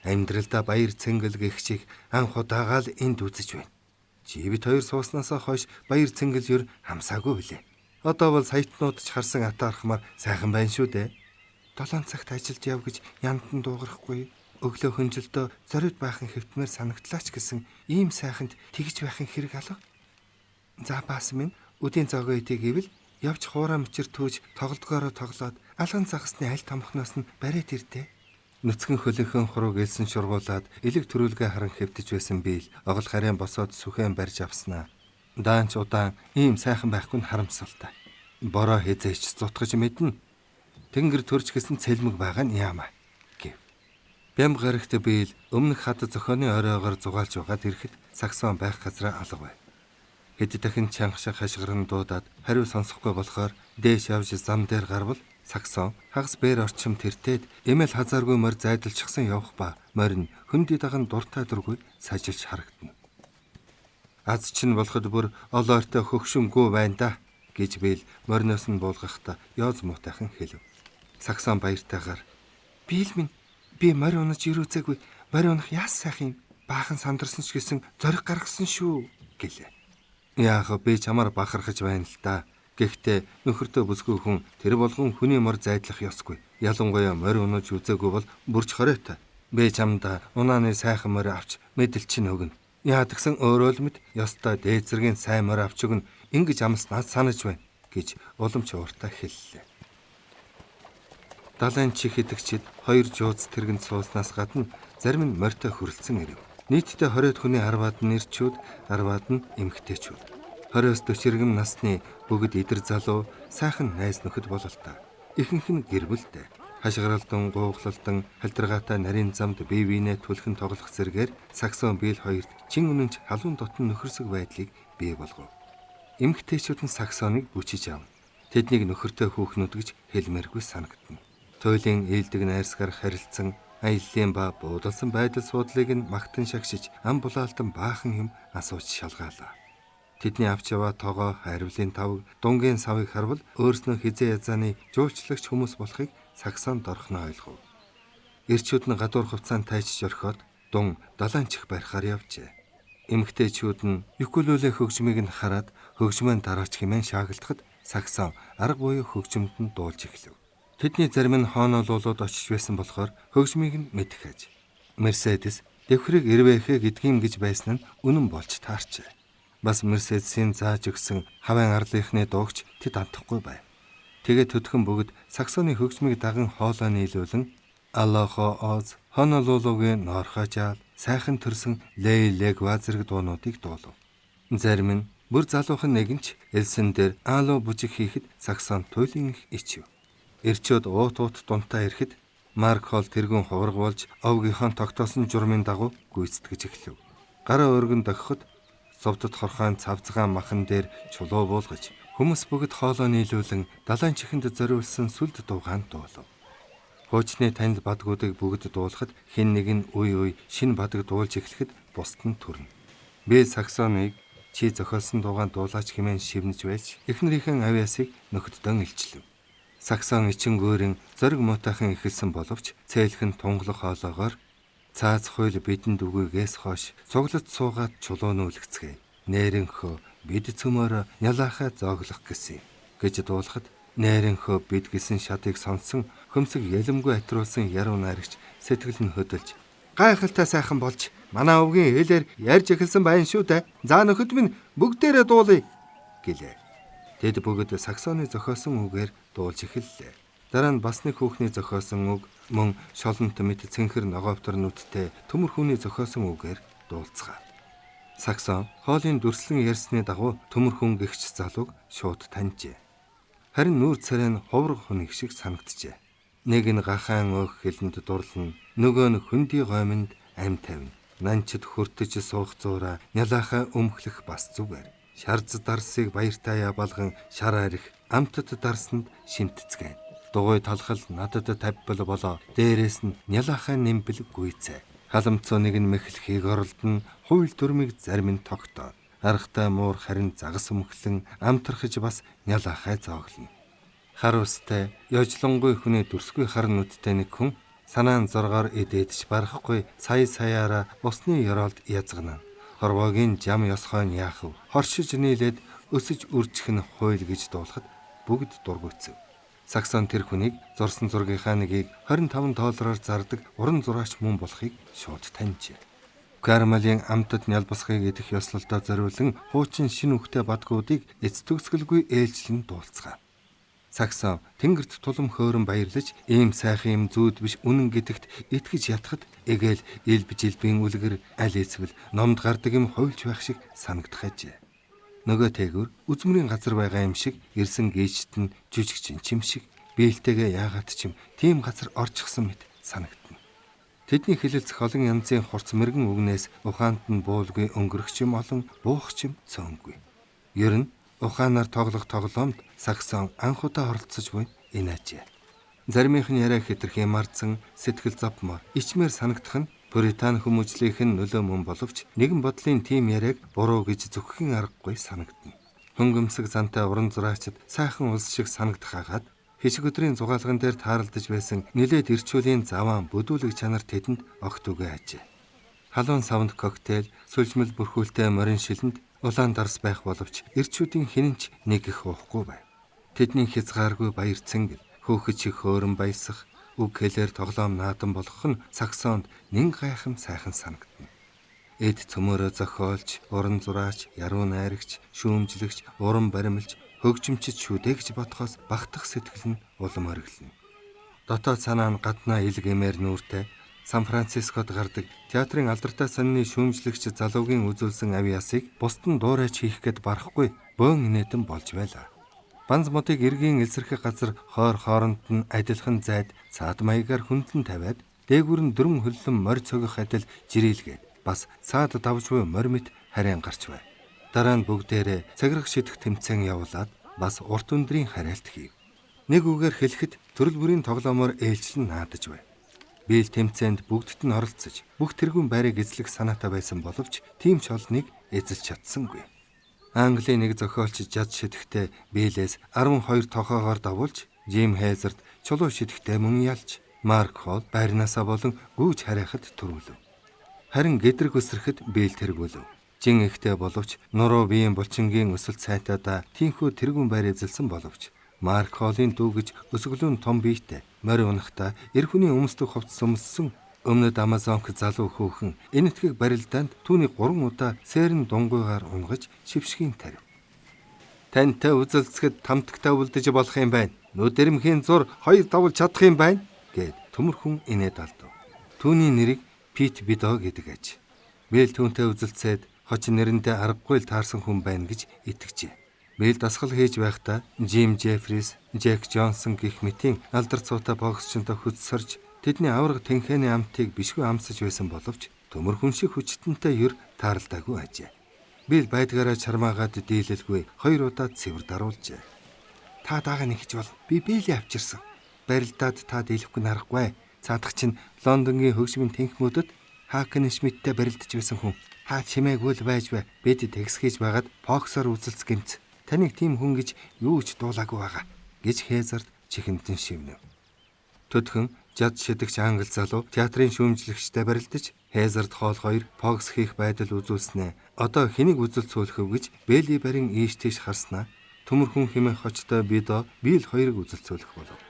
Speaker 1: Амьдралдаа баяр цэнгэл гихчийг анх удаагаа л энд үзэж байна. Чи бид хоёр сууснасаа хойш баяр цэнгэл юр хамсаагүй билээ. Одоо бол саятнууд ч харсан атаархмаар сайхан байна шүү дээ. 7 цагт ажилд яв гэж яндан дуугарахгүй. Өглөө хөнжилдөө зориуд байхын хэвтмээр санагдлаач гэсэн ийм сайханд тэгж байхын хэрэг алга. За баас минь үдийн зогоо идэ гэвэл явж хуурай мөчөр төөж тоглодгоороо тоглоод алган загасны аль томхноос нь бариад ирдэ. Нүцгэн хөлийнхөн хурууг элсэн шургуулад элэг төрүүлгээ харан хэвтэж байсан Бил огол харийн босоод сүхэн барьж авснаа. Даанч удаан ийм сайхан байхгүй нь харамсалтай. Бороо хизээч зутгаж мэднэ. Тэнгэр төрч гэсэн цэлмэг байгаа нь яамаа. Бям гарагт Бил өмнөх хад зохионы оройгоор зугаалж байгаад ирэхэд Саксон байх газраа алга байв. Хэд дахин чангашиг хашгиран дуудаад хариу сонсохгүй болохоор дээш явж зам дээр гарвал Саксон хагас бээр орчим тэртээд эмэл хазааргүй морь зайдалчихсан явах ба морь нь хөндөй даган дуртай дургүй сажилж харагдана. Аз чинь болоход бүр олоортой хөгшөмгүй байна да гэж Бил морьноос нь буулгахдаа ёоз муутайхан хэлв. Саксон баяртайгаар Бил минь би морь унаж ирүүцээгүй. Морь унах яас сайхан юм. Баахан сандарсан ч гэсэн зориг гаргасан шүү гэлээ. Яах вэ? Би чамаар бахархаж байна л да. Гэхдээ нөхөртөө бүсгүй хүн тэр болгон хүний морь зайдлах ёсгүй. Ялангуяа морь унаж үзээгүй бол бүрч хоройтой. Би чамда унааны сайхан морь авч мэдэлчин өгнө. Яа тэгсэн өөрөө л мэд ёстой дээд зэргийн сайн морь авч өгнө. Ингэж амснаас санаж байна гэж уламж ууртаа хэллээ. Далайн чих идэгчид хоёр жууц тэргэнд сууснаас гадна зарим нь морьтой хөрөлдсөн ирэв. Нийтдээ 20-од хүний 10-аад нь нэрчүүд, 10-аад нь эмэгтэйчүүд. 20-оос 40 насны бүгд идэр залуу сайхан найз нөхөд бололтой. Ихэнх нь гэр бүлтэй. Хашгиралдан, гууглалдан, халдиргаатай нарийн замд бие биенээ түлхэн тоглох зэргээр Саксон Бил хоёрт чин үнэнч халуун дотн нөхөрсөг байдлыг бий болгов. Эмэгтэйчүүд нь Саксоныг бүчиж авна. Тэднийг нөхөртэй хүүхнүүд гэж хэлмээргүй санагдана. Туйлын ээлдэг найрсгаар харилцсан Аяллаа ба буудалсан байдал суудлыг нь магтан шагшиж ам булаалтан баахан юм асууж шалгаалаа. Тэдний авч яваа тоогоо хайрвлын тавг, дунгийн савыг харвал өөрснөө хизээ язааны жуулчлагч хүмүүс болохыг Саксон дорхно ойлгов. Ирчүүд нь гадуур хувцаанд тайчж орхиод дун далаанчих барихаар явжээ. Эмэгтэйчүүд нь юкулеле хөгжмийг нь хараад хөгжмөө дараач хэмээн шаагилдахад Саксон арга буюу хөгжмөнд нь дуулж эхлэв. Тэдний зарим нь хоонолуулууд очиж байсан болохоор хөгжмийг нь мэдэх аж. Мерседес дэвхрийг ирвэхэ гэдгийм гэж байсан нь үнэн болж таарчээ. Бас Мерседесийн зааж өгсөн хавайн арлынхны дуугч тэд антахгүй байв. Тэгээд төдхөн бүгд Саксоны хөгжмийг даган хоолой нийлүүлэн Алохо Оз, Хонолулугийн Норхожаал, сайхан төрсөн Лейлегва зэрэг дуунуудыг дуулав. Зарим нь бүр залуухан нэгэнч элсэн дээр алуу бужиг хийхэд Саксон туйлын их ичв. Ирчүүд уут дунтаа ирэхэд Марк Холл тэргүүн хувраг болж овгийнхаа тогтоосон журмын дагуу гүйцэтгэж эхлэв. Гараа өргөн дохиход зовдод хорхойн цавцгаан махан дээр чулуу буулгаж хүмүүс бүгд хоолой нийлүүлэн далайн чихэнд зориулсан сүлд дуугаан дуулав. Хуучны танд бадгуудыг бүгд дуулахад хэн нэг нь үе шинэ бадаг дуулж эхлэхэд бусд нь төрнө. Би Саксоныг чи зохиосон дуугаан дуулаач хэмээн шивнэж байж эхнэрийнхэн авьяасыг нөхөддөн илчлэв. Саксон ичингүүрэн зориг муутайхан эхэлсэн боловч цээлхэн тунгалах хоолоогоор цааз хуйл бидэнд үгүйгээс хойш цуглаж суугаад чулууны үлгцгээ. Нээрэнхөө бид цөмөөр нялаахай зооглох гэсэн гэж дуулахад нээрэнхөө бид гэсэн шатыг сонсон хөмсөг ялэмгүй атруулсан яруу найрагч сэтгэл нь хөдөлж гайхалтай сайхан болж манай өвгийн хэлээр ярьж эхэлсэн байна шүү дээ. За нөхөд минь бүгдээрээ дуулъя гэлээ. Тэд бүгд Саксоны зохиосон үгээр дуулж эхэллээ. Дараа нь бас нэг хүүхний зохиосон үг мөн шолонт мэд цэнхэр ногоовтор нүдтэй төмөр хүний зохиосон үгээр дуулцгаа. Саксон хоолын дүрслэн ярьсны дагуу төмөр хүн гэгч залууг шууд таньжээ. Харин нүүр царай нь хувраг хүнийг шиг санагджээ. Нэг нь гахаан өөх хэлэнд дурлна, нөгөө нь хөндөй гомонд ам тавина. Нанчид хөртөж суух зуураа нялаахаа өмхлөх бас зүгээр. Шарз дарсыг баяртаа балган шар арих амтд дарсанд шимтцгэн. Дугуй талхал надад тавьбал болоо дээрээс нь нялаахаа нэмбэл гүйцээ. Халамцооныг нь мэхлэхийг оролдно, хууль дүрмийг зарим нь тогтоо. Аргатай муур харин загас өмхлөн амтрахж бас нялаахай зооглоно. Хар устай ёжлонгуй хүний дүрсгүй хар нүдтэй нэг хүн санаан зоргоор эдээдж барахгүй саяараа усны ёроолд язгана. Хорвоогийн жам ёсхойн яахв. Хоршиж нийлээд өсөж үржих нь хууль гэж дуулахад бүгд дургуйцв. Саксон тэр хүнийг зурсан зургийнхаа нэгийг $25 зардаг уран зураач мөн болохыг шууд таньжээ. Кармалийн амтд нялбасхыг идэх ёслолдоо зориулан хуучин шин үхтэй бадгуудыг эц төгсгөлгүй ээлжлэн дуулцгаа. Саксон тэнгэрт тулам хөөрөн баярлаж ийм сайхан юм зүүд биш үнэн гэдэгт итгэж ятхад эгээл илбжилбийн үлгэр аль эцвэл номд гардаг юм хуйлж байх шиг санагдах ажээ. Нөгөө тээгүр үзмрийн газар байгаа юм шиг ирсэн гээжт нь жүжигчин чим шиг бээлтэйгээ яагаад ч юм тийм газар орчихсон мэт санагдана. Тэдний хэлэлцэх олон янзын хурц мэрэгэн үгнээс ухаанд нь буулгүй өнгөрөх юм олон буух юм цөөнгүй. Ер нь ухаанаар тоглох тоглоомд Саксон анхудаа оролцож буй энэ ажээ. Заримийнх нь яриа хэтэрхий мардсан сэтгэл завмаар ичмээр санагдах нь Британи хүмүүжлийнх нь нөлөө мөн боловч нэгэн бодлын тим яриаг буруу гэж зөвхөн аргагүй санагдана. Хөнгөмсөг зантай уран зураачид сайхан улс шиг санагдах хагаад хишиг өдрийн зугаалган дээр тааралдаж байсан нэлээд ирчүүлийн заваан бүдүүлэг чанар тэдэнд огт үгүй ажээ. Халуун савнд коктейл, сүлжмэл бүрхүүлтэй морин шилэнд улаан дарс байх боловч ирчүүдийн хинэнч нэг их уухгүй байв. Тэдний хязгааргүй баяр цэнгэл, хөөхөж их хөөрөн баясах, үг хэлээр тоглоом наадам болгох нь Саксонд нэн гайхам сайхан санагдана. Эд цөмөөрөө зохиолч, уран зураач, яруу найрагч, шүүмжлэгч, уран баримлж, хөгжимчд шүдэ гэж бодхоос багтах сэтгэл нь улам ориглоно. Дотоод санаа нь гаднаа илгэмээр нүүртэй Сан Францискод гардаг театрын алдартай сонины шүүмжлэгч залуугийн үзүүлсэн авьяасыг бусд нь дуурайч хийх гээд барахгүй бөөн инээдэн болж байлаа. Банз модыг эргийн элсэрхэх газар хойр хооронд нь адилхан зайд цаад маягаар хүндэн тавиад дээгүүр нь дөрвөн хөллөн морь цогих адил жирэлгээд бас цаад давж буй морь мэт харин гарч байв. Дараа нь бүгдээрээ цагирах шидэх тэмцээн явуулаад бас урт өндрийн хариалт хийв. Нэг үгээр хэлэхэд төрөл бүрийн тоглоомоор ээлжлэн наадаж байв. Билл тэмцээнд бүгдд нь оролцож, бүх тэргүүн байрыг эзлэх санаатай байсан боловч тийм ч олныг эзэлж чадсангүй. Английн нэг зохиолч жад шидэхдээ Биллээс 12 тохоогоор давуулж, Жим Хейзерт чулуу шидэхдээ мөн ялж, Марк Холл байрнаасаа болон гүйж харайхад төрүүлв. Харин гэдрэг өсрөхөд Билл тэргүүлв. Жин ихтэй боловч нуруу биеийн булчингийн өсөлт сайтаадаа тийхүү тэргүүн байр эзэлсэн боловч Марк Холлын дүү гэж өсгөлүүн том биетэй морь унахта эр хүний өмсдөх хувцас өмссөн өмнөд Амазонк залуу хүүхэн энэтхэг барилдаанд түүний 3 удаа сэрэн дунгуйгаар унгаж шившгийн тарив. Тантай үзэлцэхэд тамтагтай үлдэж болох юм байна. Нүдэрмхийн зур 2 давж чадах юм байна гэд төмөрхөн инээд алдав. Түүний нэрийг Пит Бидо гэдэг аж. Билл түүнтэй үзэлцээд хочин нэрэндээ аргагүй л таарсан хүн байна гэж итгэжээ. Билл дасгал хийж байхдаа Жим Жеффрис, Джек Джонсон гэх мэтийн алдар цуутай боксчонтой хөдсөрж тэдний авраг тэнхээний амтыг бишгүй амсаж байсан боловч төмөрхөн шиг хүчтэнтэй юр тааралдаагүй ажээ. Билл байдгаараа чармаагаад дийлэлгүй 2 удаа цэвэр даруулжээ. Та даага нэгж бол би Билли авчирсан. Барилдаад та дийлэхгүй нарахгүй. Цаадах чинь Лондонгийн хөгжмийн тэнхмүүдэд Хаакен Шмидттэй барилдаж байсан хүн. Хаа чимээгүй л байж бай. Бид тэгсгээж байгаад боксоор үзэлц гэмц. Таныг тийм хүн гэж юу ч дуулаагүй байгаа гэж Хейзерт чихэнтэн шивнэв. Төдхөн жад шидэгч англи залуу театрын шүүмжлэгчтэй барилдаж Хейзерт хоол 2 бокс хийх байдал үзүүлснэ. Одоо хэнийг үзэлцүүлэхв гэж Билли барин ийш тийш харснаа төмөрхөн хэмээх хочтой Бидо Билл 2-ыг үзэлцүүлэх болов.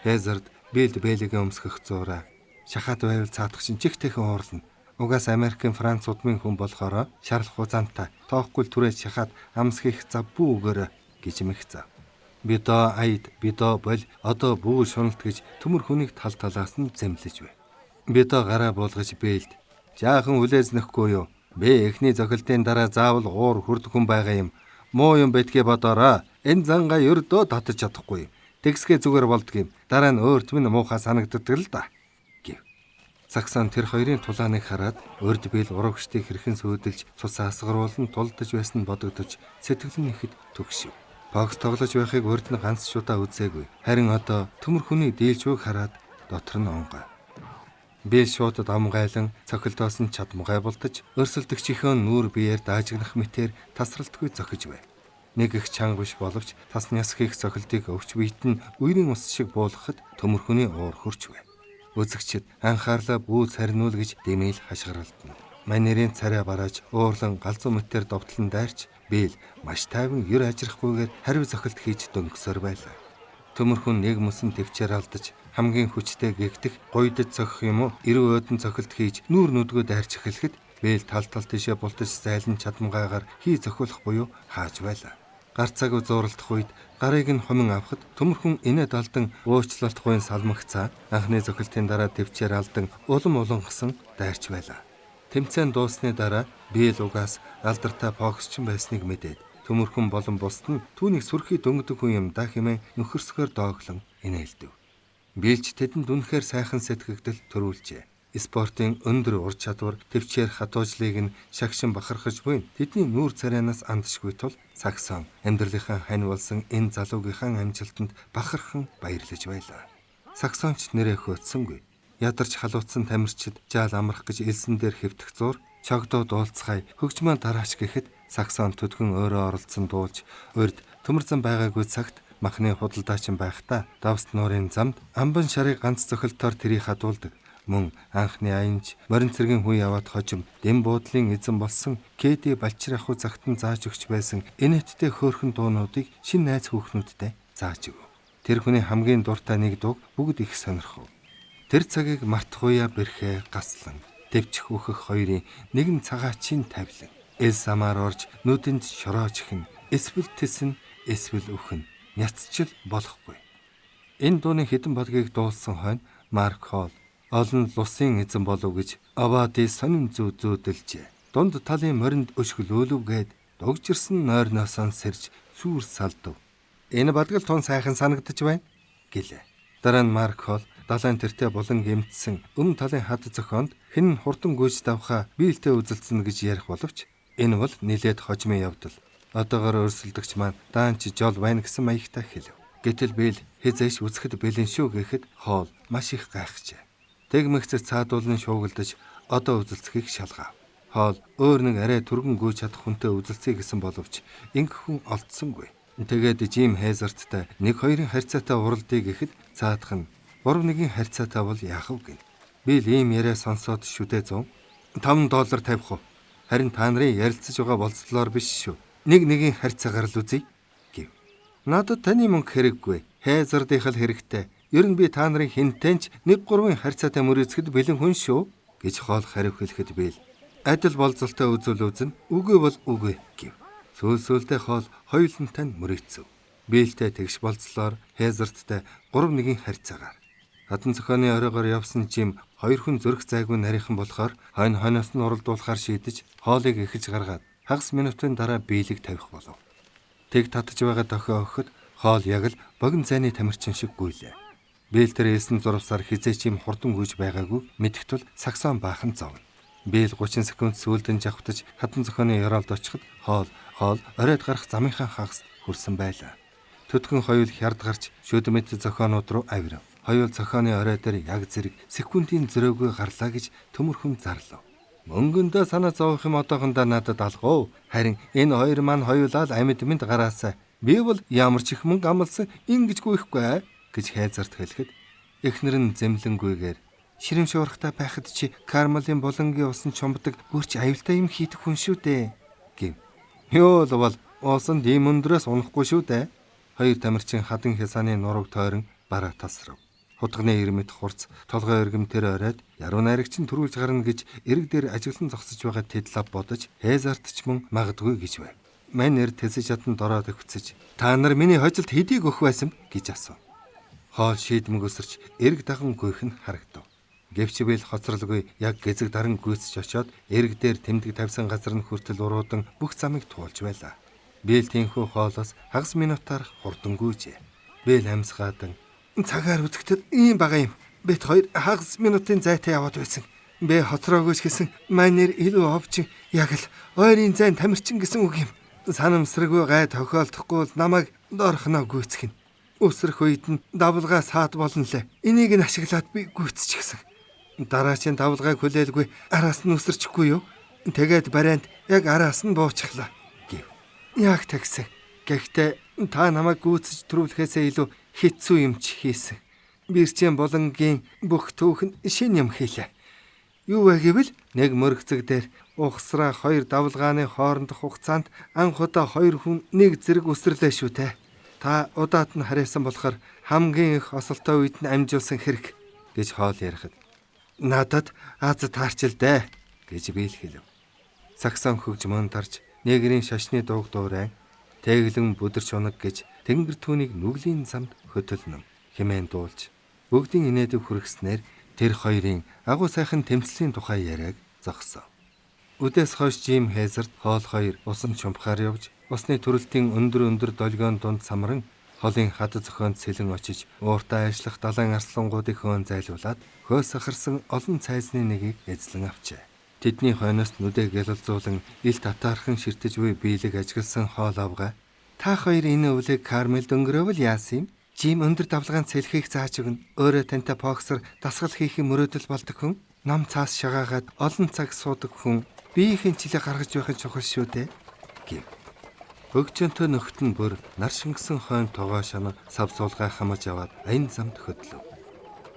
Speaker 1: Хейзерт Биллигээ өмсгөх зураа шахаад байвал цаадах чинь чихтэйхэн уурлна. Угаас Америкийн Франц удмын хүн болохоор шарлах хуцаантай тоохгүй түрээ шахаад амс хийх завгүй өгөөрэй гэж мэгцээ. Бидо аяд Бидо бол одоо бүү шуналт гэж төмөр хүнийг тал талаас нь зэмлэж бай. Бидо гараа буулгаж Биллд жаахан хүлээзнэхгүй юу? Би эхний зохилтын дараа заавал уур хүрдэх хүн байгаа юм. Муу юм байтгий бодоорой. Энэ зангаа ердөө татаж чадахгүй. Тэгсгээ зүгээр болдгийм. Дараа нь өөрт минь муухай санагддаг л да. Саксон тэр хоёрын тулааныг хараад урд Билл урагшдыг хэрхэн сүйдэлж цус асгаруулан тулдаж байсан нь бодогдож сэтгэл нь ихэд төгшөв. Бокс тоглож байхыг урд нь ганц шудаа үзээгүй. Харин одоо төмөр хүний дийлжвэг хараад дотор нь онгой. Билл шууд дамгайлан цохилтоос нь чадмгай болтож өрсөлдөгчийнхөө нүүр биеэр даажигнах мэтээр тасралтгүй зохиж байв. Нэг их чанга биш боловч тасныас хийх цохилтыг өвч биет нь үерийн ус шиг буулгахад төмөр хүний уур хурч байв. Үзэгчид анхаарлаа бүү царниул гэж дэмээл хашгиралдна. Манерийн царай барааж уурлан галзуу мэтээр довтлон дайрч Билл маш тайван ер ажрахгүйгээр хариу зохилт хийж дөнгөсөр байлаа. Төмөрхөн нэг мөсөн төвчээр алдаж хамгийн хүчтэй гэгдэх гойдод цохих юм уу эрүү өөдөн цохилт хийж нүүр нүдгөө дайрч эхлэхэд Билл тал тишээ бултаж зайлан чадамгаагаар хий зохиулах буюу хааж байлаа. Гар цаг зууралдах үед гарыг нь хомин авахд төмөрхөн инээд алдан уучлалтгүй салмагцаа анхны зохилтын дараа төвчээр алдан улам улангасан дайрч байлаа. Тэмцээн дуусны дараа Билл угаас алдартай боксчин байсныг мэдээд төмөрхөн болон бусд нь түүнийг сүрхий дөнгөдөг хүн юм да хэмээн нөхөрсгөр дооглон инээлдэв. Биллч тэдэнд үнэхээр сайхан сэтгэгдэл төрүүлжээ. Спортын өндөр ур чадвар төвчээр хатуужлыг нь шагшин бахархаж буй тэдний нүүр царайнаас андшгүй тул Саксон амьдралынхаа хань болсон энэ залуугийнхаа амжилтанд бахархан баярлаж байлаа. Саксонч нэрээ хөөцсөнгүй. Ядарч халуутсан тамирчид жаал амрах гэж элсэн дээр хэвтэх зур чогдоо дуулцгай хөгжмөө дараач гэхэд Саксон төдгөн өөрөө оролцсон дуулж урд төмөрзөн байгаагүй цагт махны худалдаачин байхдаа давс нуурын замд амбан шарыг ганц зохилтоор тэрий хадуулдаг. Мөн анхны аянч морин цэргийн хүн яваад хожим дэм буудлын эзэн болсон Кэди Балчираху загтан зааж өгч байсан инээдтэй хөөрхөн дуунуудыг шин найз хүүхнүүдтэй зааж өг. Тэр хүний хамгийн дуртай нэг дуу бүгд их сонирхов. Тэр цагийг мартахуя бэрхээ гаслан төвчих өөхөх хоёрын нэгэн цагаачийн тавилан эл самаар орж нүдэнд шороож ихэн эсвэл тэсэн эсвэл үхэн няцчил болохгүй. Энэ дууны хідэн бодгийг дуулсан хойно Марк Холл олон лусын эзэн болов гэж Авади сонин зүүдэлжээ. Дунд талын моринд өшгөлөөлөвгээд дугжирсан нойрноос сэрж сүүр салдав. Энэ бадгал тун сайхан санагдаж байна гэлээ. Дараа нь Марк Холл далайн тэртээ булан гэмтсэн талын хад зохионд хэн хурдан гүйж давхаа биелтэй үзэлцэн гэж ярих боловч энэ бол нилээд хожмын явдал. Одоогоор өрсөлдөгч маань даанч жол байна гэсэн маягтай хэлв. Гэтэл Билл хизээш үсгэд бэлэн шүү гэхэд Холл маш их гайхжээ. Тэгмэгц цаадуулан шуугилдаж одоо үзэлцэхийг шалгав. Хоол өөр нэг арай түргэн гүйж чадах хүнтэй үзэлцэе гэсэн боловч ингэх хүн олдсонгүй. Тэгээд Жим Хейзерттай 1-2 харьцаатай уралдыг гэхэд цаадах нь 3-1 харьцаатай бол яахав гин. Би л ийм яриа сонсоод шүдэ $5 тавих уу? Харин та нарын ярилцаж байгаа болцлоор биш шүү. 1-1 харьцаагаар л үзье гэв. Надад таны мөнгө хэрэггүй. Хейзердийнх л хэрэгтэй. Ер нь би та нарын хинтэнч 1-3 харьцаатай мөрөөцөхөд бэлэн хүн шүү гэж хоол хариу хэлэхэд би л адил болцолтой үзүүл үзнэ. Үгүй бол үгүй гэв. Сүүлсүүлдээ хоол хоёулантай мөрөөцөв. Биэлтэй тэгш болцлоор Хейзерттай 3-1 харьцаагаар. Хатан зохионы оройгоор явсан Жим 2 хүн зөрөх зайгүй нарийнхан болохоор хойно хойноос нь уралдуулахаар шийдэж хоолыг эхэлж гаргаад хагас минутын дараа биелэг тавих болов. Тэг татж байгаа дохио өгөхөд хоол яг л богино зайны тамирчин шиг гүйлээ. Биэл тэр элсэн зурвсаар хизээч юм хурдан гүйж байгаагүй мэдэх тул саксон баахан зовно. Биэл 30 секунд сүүлдэн жавхтаж хатан зохионы ёроолд очиход хоол оройд гарах замынхаа хагаст хүрсэн байлаа. Төдгөн хоёул хярд гарч шүдмэт зохионууд руу авирав. Хоёул зохионы орой дээр яг зэрэг секундын зөрөөгөө гарлаа гэж төмөрхөн зарлав. Мөнгөндөө санаа зовох юм одоохондоо надад алгав. Харин энэ хоёр маань хоёулаа л амьд гараасаа. Би бол ямар ч их мөнгө амлсан ингэж гүйхгүй гэж Хейзерт хэлэхэд эхнэр нь зэмлэнгүйгээр ширэм шуурхтай байхад чи Кармалын булангийн усан чумбдаг бүрч аюултай юм хийдэг хүн шүү дээ гэв. Ёо л бол уусан дэм өндрөөс унахгүй шүү дээ. Хоёр тамирчин хадан хясааны нурууг тойрон бараа тасрав. Хутганы ирмэд хурц толгой өргөм тэр оройд яруу найрагч нь төрүүлж гарна гэж эрэг дээр ажиглан зогсож байгаа Тедлав бодож Хейзерт ч мөн магадгүй гэж байв. Манер тэсэж чадан дороод өгцөж та нар миний хожилт хэдийг өгөх байсан гэж асуув. Хоол шийдмэг өсөрч эрэг даган гүйх нь харагдав. Гэвч бил хоцролгүй яг гэзэг даран гүйцэж очоод эрэг дээр тэмдэг тавьсан газар нь хүртэл уруудан бүх замыг туулж байлаа. Бил тэнхүү хоолоос хагас минутаар хурдан гүйжээ. Бил амьсгаадан цагаар үзэхдээ ийм бага юм. Бит 2 хагас минутын зайтай яваад байсан. Бэ хоцроогөөс гэсэн манер илүү овчин яг л ойрын зайн тамирчин гэсэн үг юм. Санамсргүй гай тохиолдохгүй л намайг дорхноо гүйцэх нь. Өсрөх үед нь давлгаа саад болно лээ. Энийг нь ашиглаад би гүйцчихсэн. Дараачийн давлгааг хүлээлгүй араас нь өсөрчихгүй юу? Тэгээд барианд яг араас нь буучглаа гэв. Яг тэгсэн. Гэхдээ та намайг гүйцэж төрүүлэхээсээ илүү хэцүү юм ч хийсэн. Бирчэн булангийн бүх түүхэнд шин юм хийлээ. Юу вэ гэвэл нэг мөргөцөг дээр ухсраа 2 давлгааны хоорондох хугацаанд анх удаа 2 хүн нэг зэрэг өсрлөө шүү те. Та удаад нь харьяасан болохоор хамгийн их осолтой үед нь амжуулсан хэрэг гэж хоол ярихад надад аз таарчил дээ гэж биэл хэлв. Саксон хөгж мөн тарж нэгрийн шашны дууг дуурай тэглэн бүдэрч унаг гэж тэнгэр түүнийг нүглийн замд хөтөлнө хэмээн дуулж бүгдийн инээдэг хүргэснээр тэр хоёрын агуу сайхан тэмцлийн тухай яриаг зогсов. Үдээс хойш Жим Хейзерт хоол 2 усан чумбахаар явж усны төрөлтийн өндөр долгион дунд самран холын хад зохионд сэлэн очиж ууртаа ажиллах далайн арслангуудыг хөөн зайлуулад хөөс сахарсан олон цайзны нэгийг эзлэн авчээ. Тэдний хойноос нүдэ гялалзуулан ил татаархан ширтэж буй биелэг ажигласан хоол авгаа. Та хоёр энэ өвлийг Кармелд өнгөрөөвөл яасан юм? Жим өндөр давлгаан сэлхийг зааж өгнө. Өөрөө тантай боксер дасгал хийхин мөрөөдөл болдог хүн. Ном цаас шагаагаад олон цаг суудаг хүн. Биеийн чилээ гаргаж байх нь чухал шүү дээ гэв. Хөгжөнтөө нөхд нь бүр нар шингэсэн хойно тогоо шана сав суулгай хамаж аваад аян замд хөдлөв.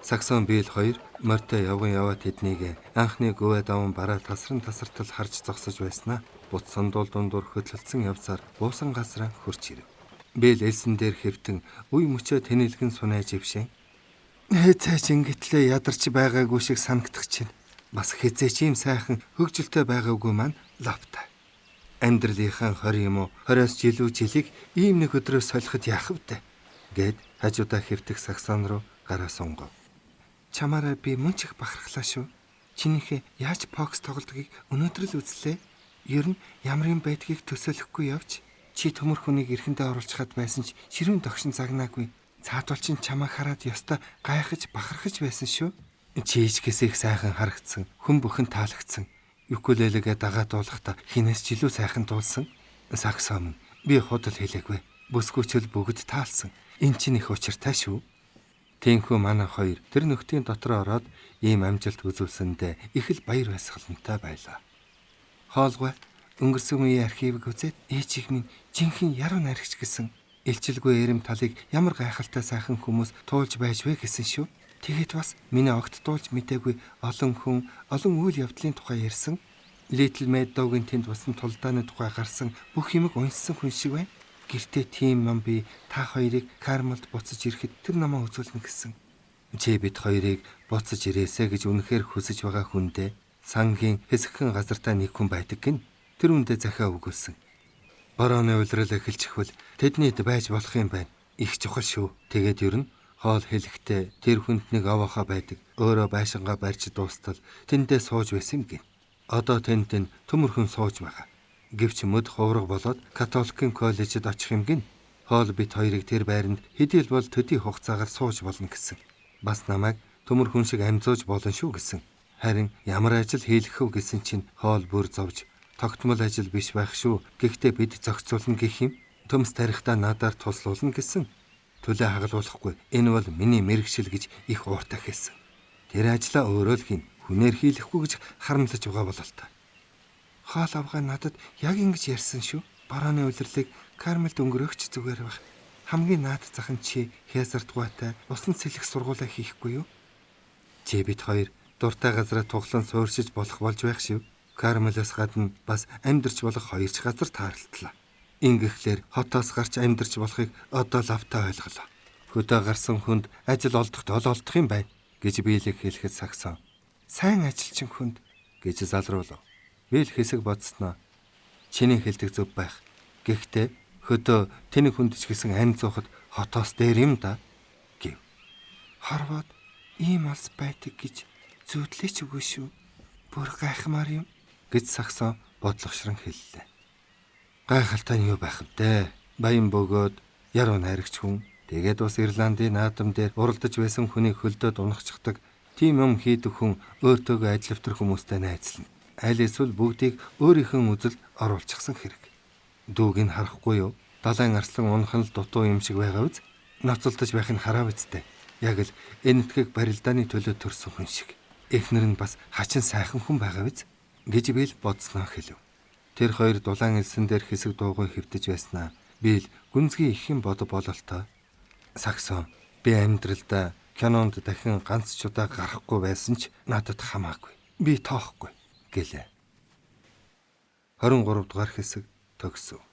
Speaker 1: Саксон биел 2 морьтой яваад тэднийг анхны гүвэ даван бараа тасралтал харж зогсож байснаа бут сандуул дундуур хөдлөлдсөн явцаар буусан газраа хурч ирэв. Биел элсэн дээр хэвтэн үе мөчөө тэнэлгэн сунаж ившин. Цааш ингэтлээ ядарч байгаагүй шиг санагдах чинь. Бас хизээч юм сайхан хөгжилтэй байгаагүй маань лавтай. Амьдралынхаа 20 юм уу 20-с жилүү жилиг ийм нэг өдрөөс солиход яах вэ гэд хажуудаа хэвтэх Саксон руу гараа сунгав. Чамаараа би мөн ч их бахархлаа шүү. Чинийхээ яаж бокс тоглодгийг өнөөдөр л үзлээ. Ер нь ямар юм байдгийг төсөөлөхгүй явж чи төмөр хүнийг эрхэндээ оруулчихад байсан ч ширүүн тогшин загнаагүй. Цаатуул чин чамаа хараад ёстой гайхаж бахархаж байсан шүү. Чийчгээс их сайхан харагдсан. Хүн бүхэн таалагдсан. Юкулелегээ дагаад дуулахдаа хинээс ч илүү сайхан дуулсан. Саксон би худал хэлээгүй. Бүсгүйчл бүгд таалсан. Энд чинь их учиртай шүү. Тиймээс манай хоёр тэр нөхдийн дотор ороод ийм амжилт үзүүлсэндээ их л баяр баясгалантай байлаа. Хоолгүй өнгөрсөн үеийн архивыг үзээд ээжийг минь жинхэнэ яруу найрагч гэсэн илчилгүй эрэм талыг ямар гайхалтай сайхан хүмүүс туулж байж вэ гэсэн шүү. Тэгээд бас миний огт дуулж мдээгүй олон хүн олон үйл явдлын тухай ярьсан. Little Meadow-гийн тэнд басан тулдааны тухай гарсан бүх юмыг уншсан хүн шиг байна. Гэртээ тийм ном би та хоёрыг Кармалд буцаж ирэхэд тэр намаа үзүүлнэ гэсэн. Чи бид хоёрыг буцаж ирээсэ гэж үнэхээр хүсэж байгаа хүндээ сангийн хэсэгхэн газартаа нэг хүн байдаг гин. Тэр үндэ захиа өгүүлсэн. Борооны улирал эхэлж ихвэл тэднийд байж болох юм байна. Их чухал шүү. Тэгээд ер нь хоол хэлэхдээ тэр хүнд нэг овоохоо байдаг. Өөрөө байшингаа барьж дуустал тэндээ сууж байсан гин. Одоо тэнд төмөрхөн сууж байгаа. Гэвч мөд хувраг болоод католикийн коллежид очих юм гин. Хоол бит хоёрыг тэр байранд хэдий л бол төдий хугацаагаар сууж болно гэсэн. Бас намайг төмөрхөн шиг амзууж болно шүү гэсэн. Харин ямар ажил хийлгэх вэ гэсэн чинь хоол бүр зовж тогтмол ажил биш байх шүү. Гэхдээ бид зохицуулна гэх юм. Төмс тарихтаа надаар туслуулна гэсэн. Төлөө хагалуулахгүй. Энэ бол миний мэрэгшил гэж их ууртай хэлсэн. Тэр ажлаа өөрөө л хийн. Хүнээр хийлэхгүй гэж харамлаж байгаа болол та. Хоол авгаа надад яг ингэж ярьсан шүү. Борооны улирлыг Кармалд өнгөрөөгч зүгээр байх. Хамгийн наад зах нь чи хязгаартгүйтэй усан цэлэх сургуулаа хийхгүй юу? Чи бид хоёр дуртай газараа туглан сууршиж болох болж байх шив. Кармалаас гадна бас амьдарч болох хоёрч газар тааралтлаа. Ингэхлээр хотоос гарч амьдарч болохыг одоо лавтаа ойлголоо. Хөдөө гарсан хүнд ажил олдохт олдох юм байна гэж биелэг хэлэхэд сагсан. Сайн ажилчин хүнд гэж залруулав. Биэл хэсэг бодсноо. Чиний хэлдэг зөв байх. Гэхдээ хөдөө тэний хүнд ч гэсэн амь зуухад хотоос дээр юм да гэв. Хорвоод ийм алс байдаг гэж зүудлээч үгүй шүү. Бүр гайхмаар юм гэж сагсан бодлогошрон хэллээ. Гайхалтай нь юу байх вэ? Баян бөгөөд яруу найрагч хүн. Тэгээд бас Ирландын наадам дээр уралдаж байсан хүнийг хөлдөөд унахчихдаг. Тийм юм хийдэг хүн өөртөөгөө ажилтар хүмүүстэй найзлана. Аль эсвэл бүгдийг өөрийнхөө үзэлд оруулчихсан хэрэг. Дүүг нь харахгүй юу? Далайн арслан унах нь л дутуу юм шиг байгаа биз? Ноцолдож байх нь хараа бицтэй. Яг л энэтхэг барилдааны төлөө төрсөн хүн шиг. Эхнэр нь бас хачин сайхан хүн байгаа биз? Гэж би л бодсноо хэлв. Тэр хоёр дулаан элсэн дээр хэсэг дуугүй хэвдэж байснаа би л гүнзгий их юм бололтой. Сагсон би амьдралдаа кинонд дахин ганц ч удаа гарахгүй байсан ч надад хамаагүй. Би тоохгүй гэлээ. 23 дугаар хэсэг төгсөв.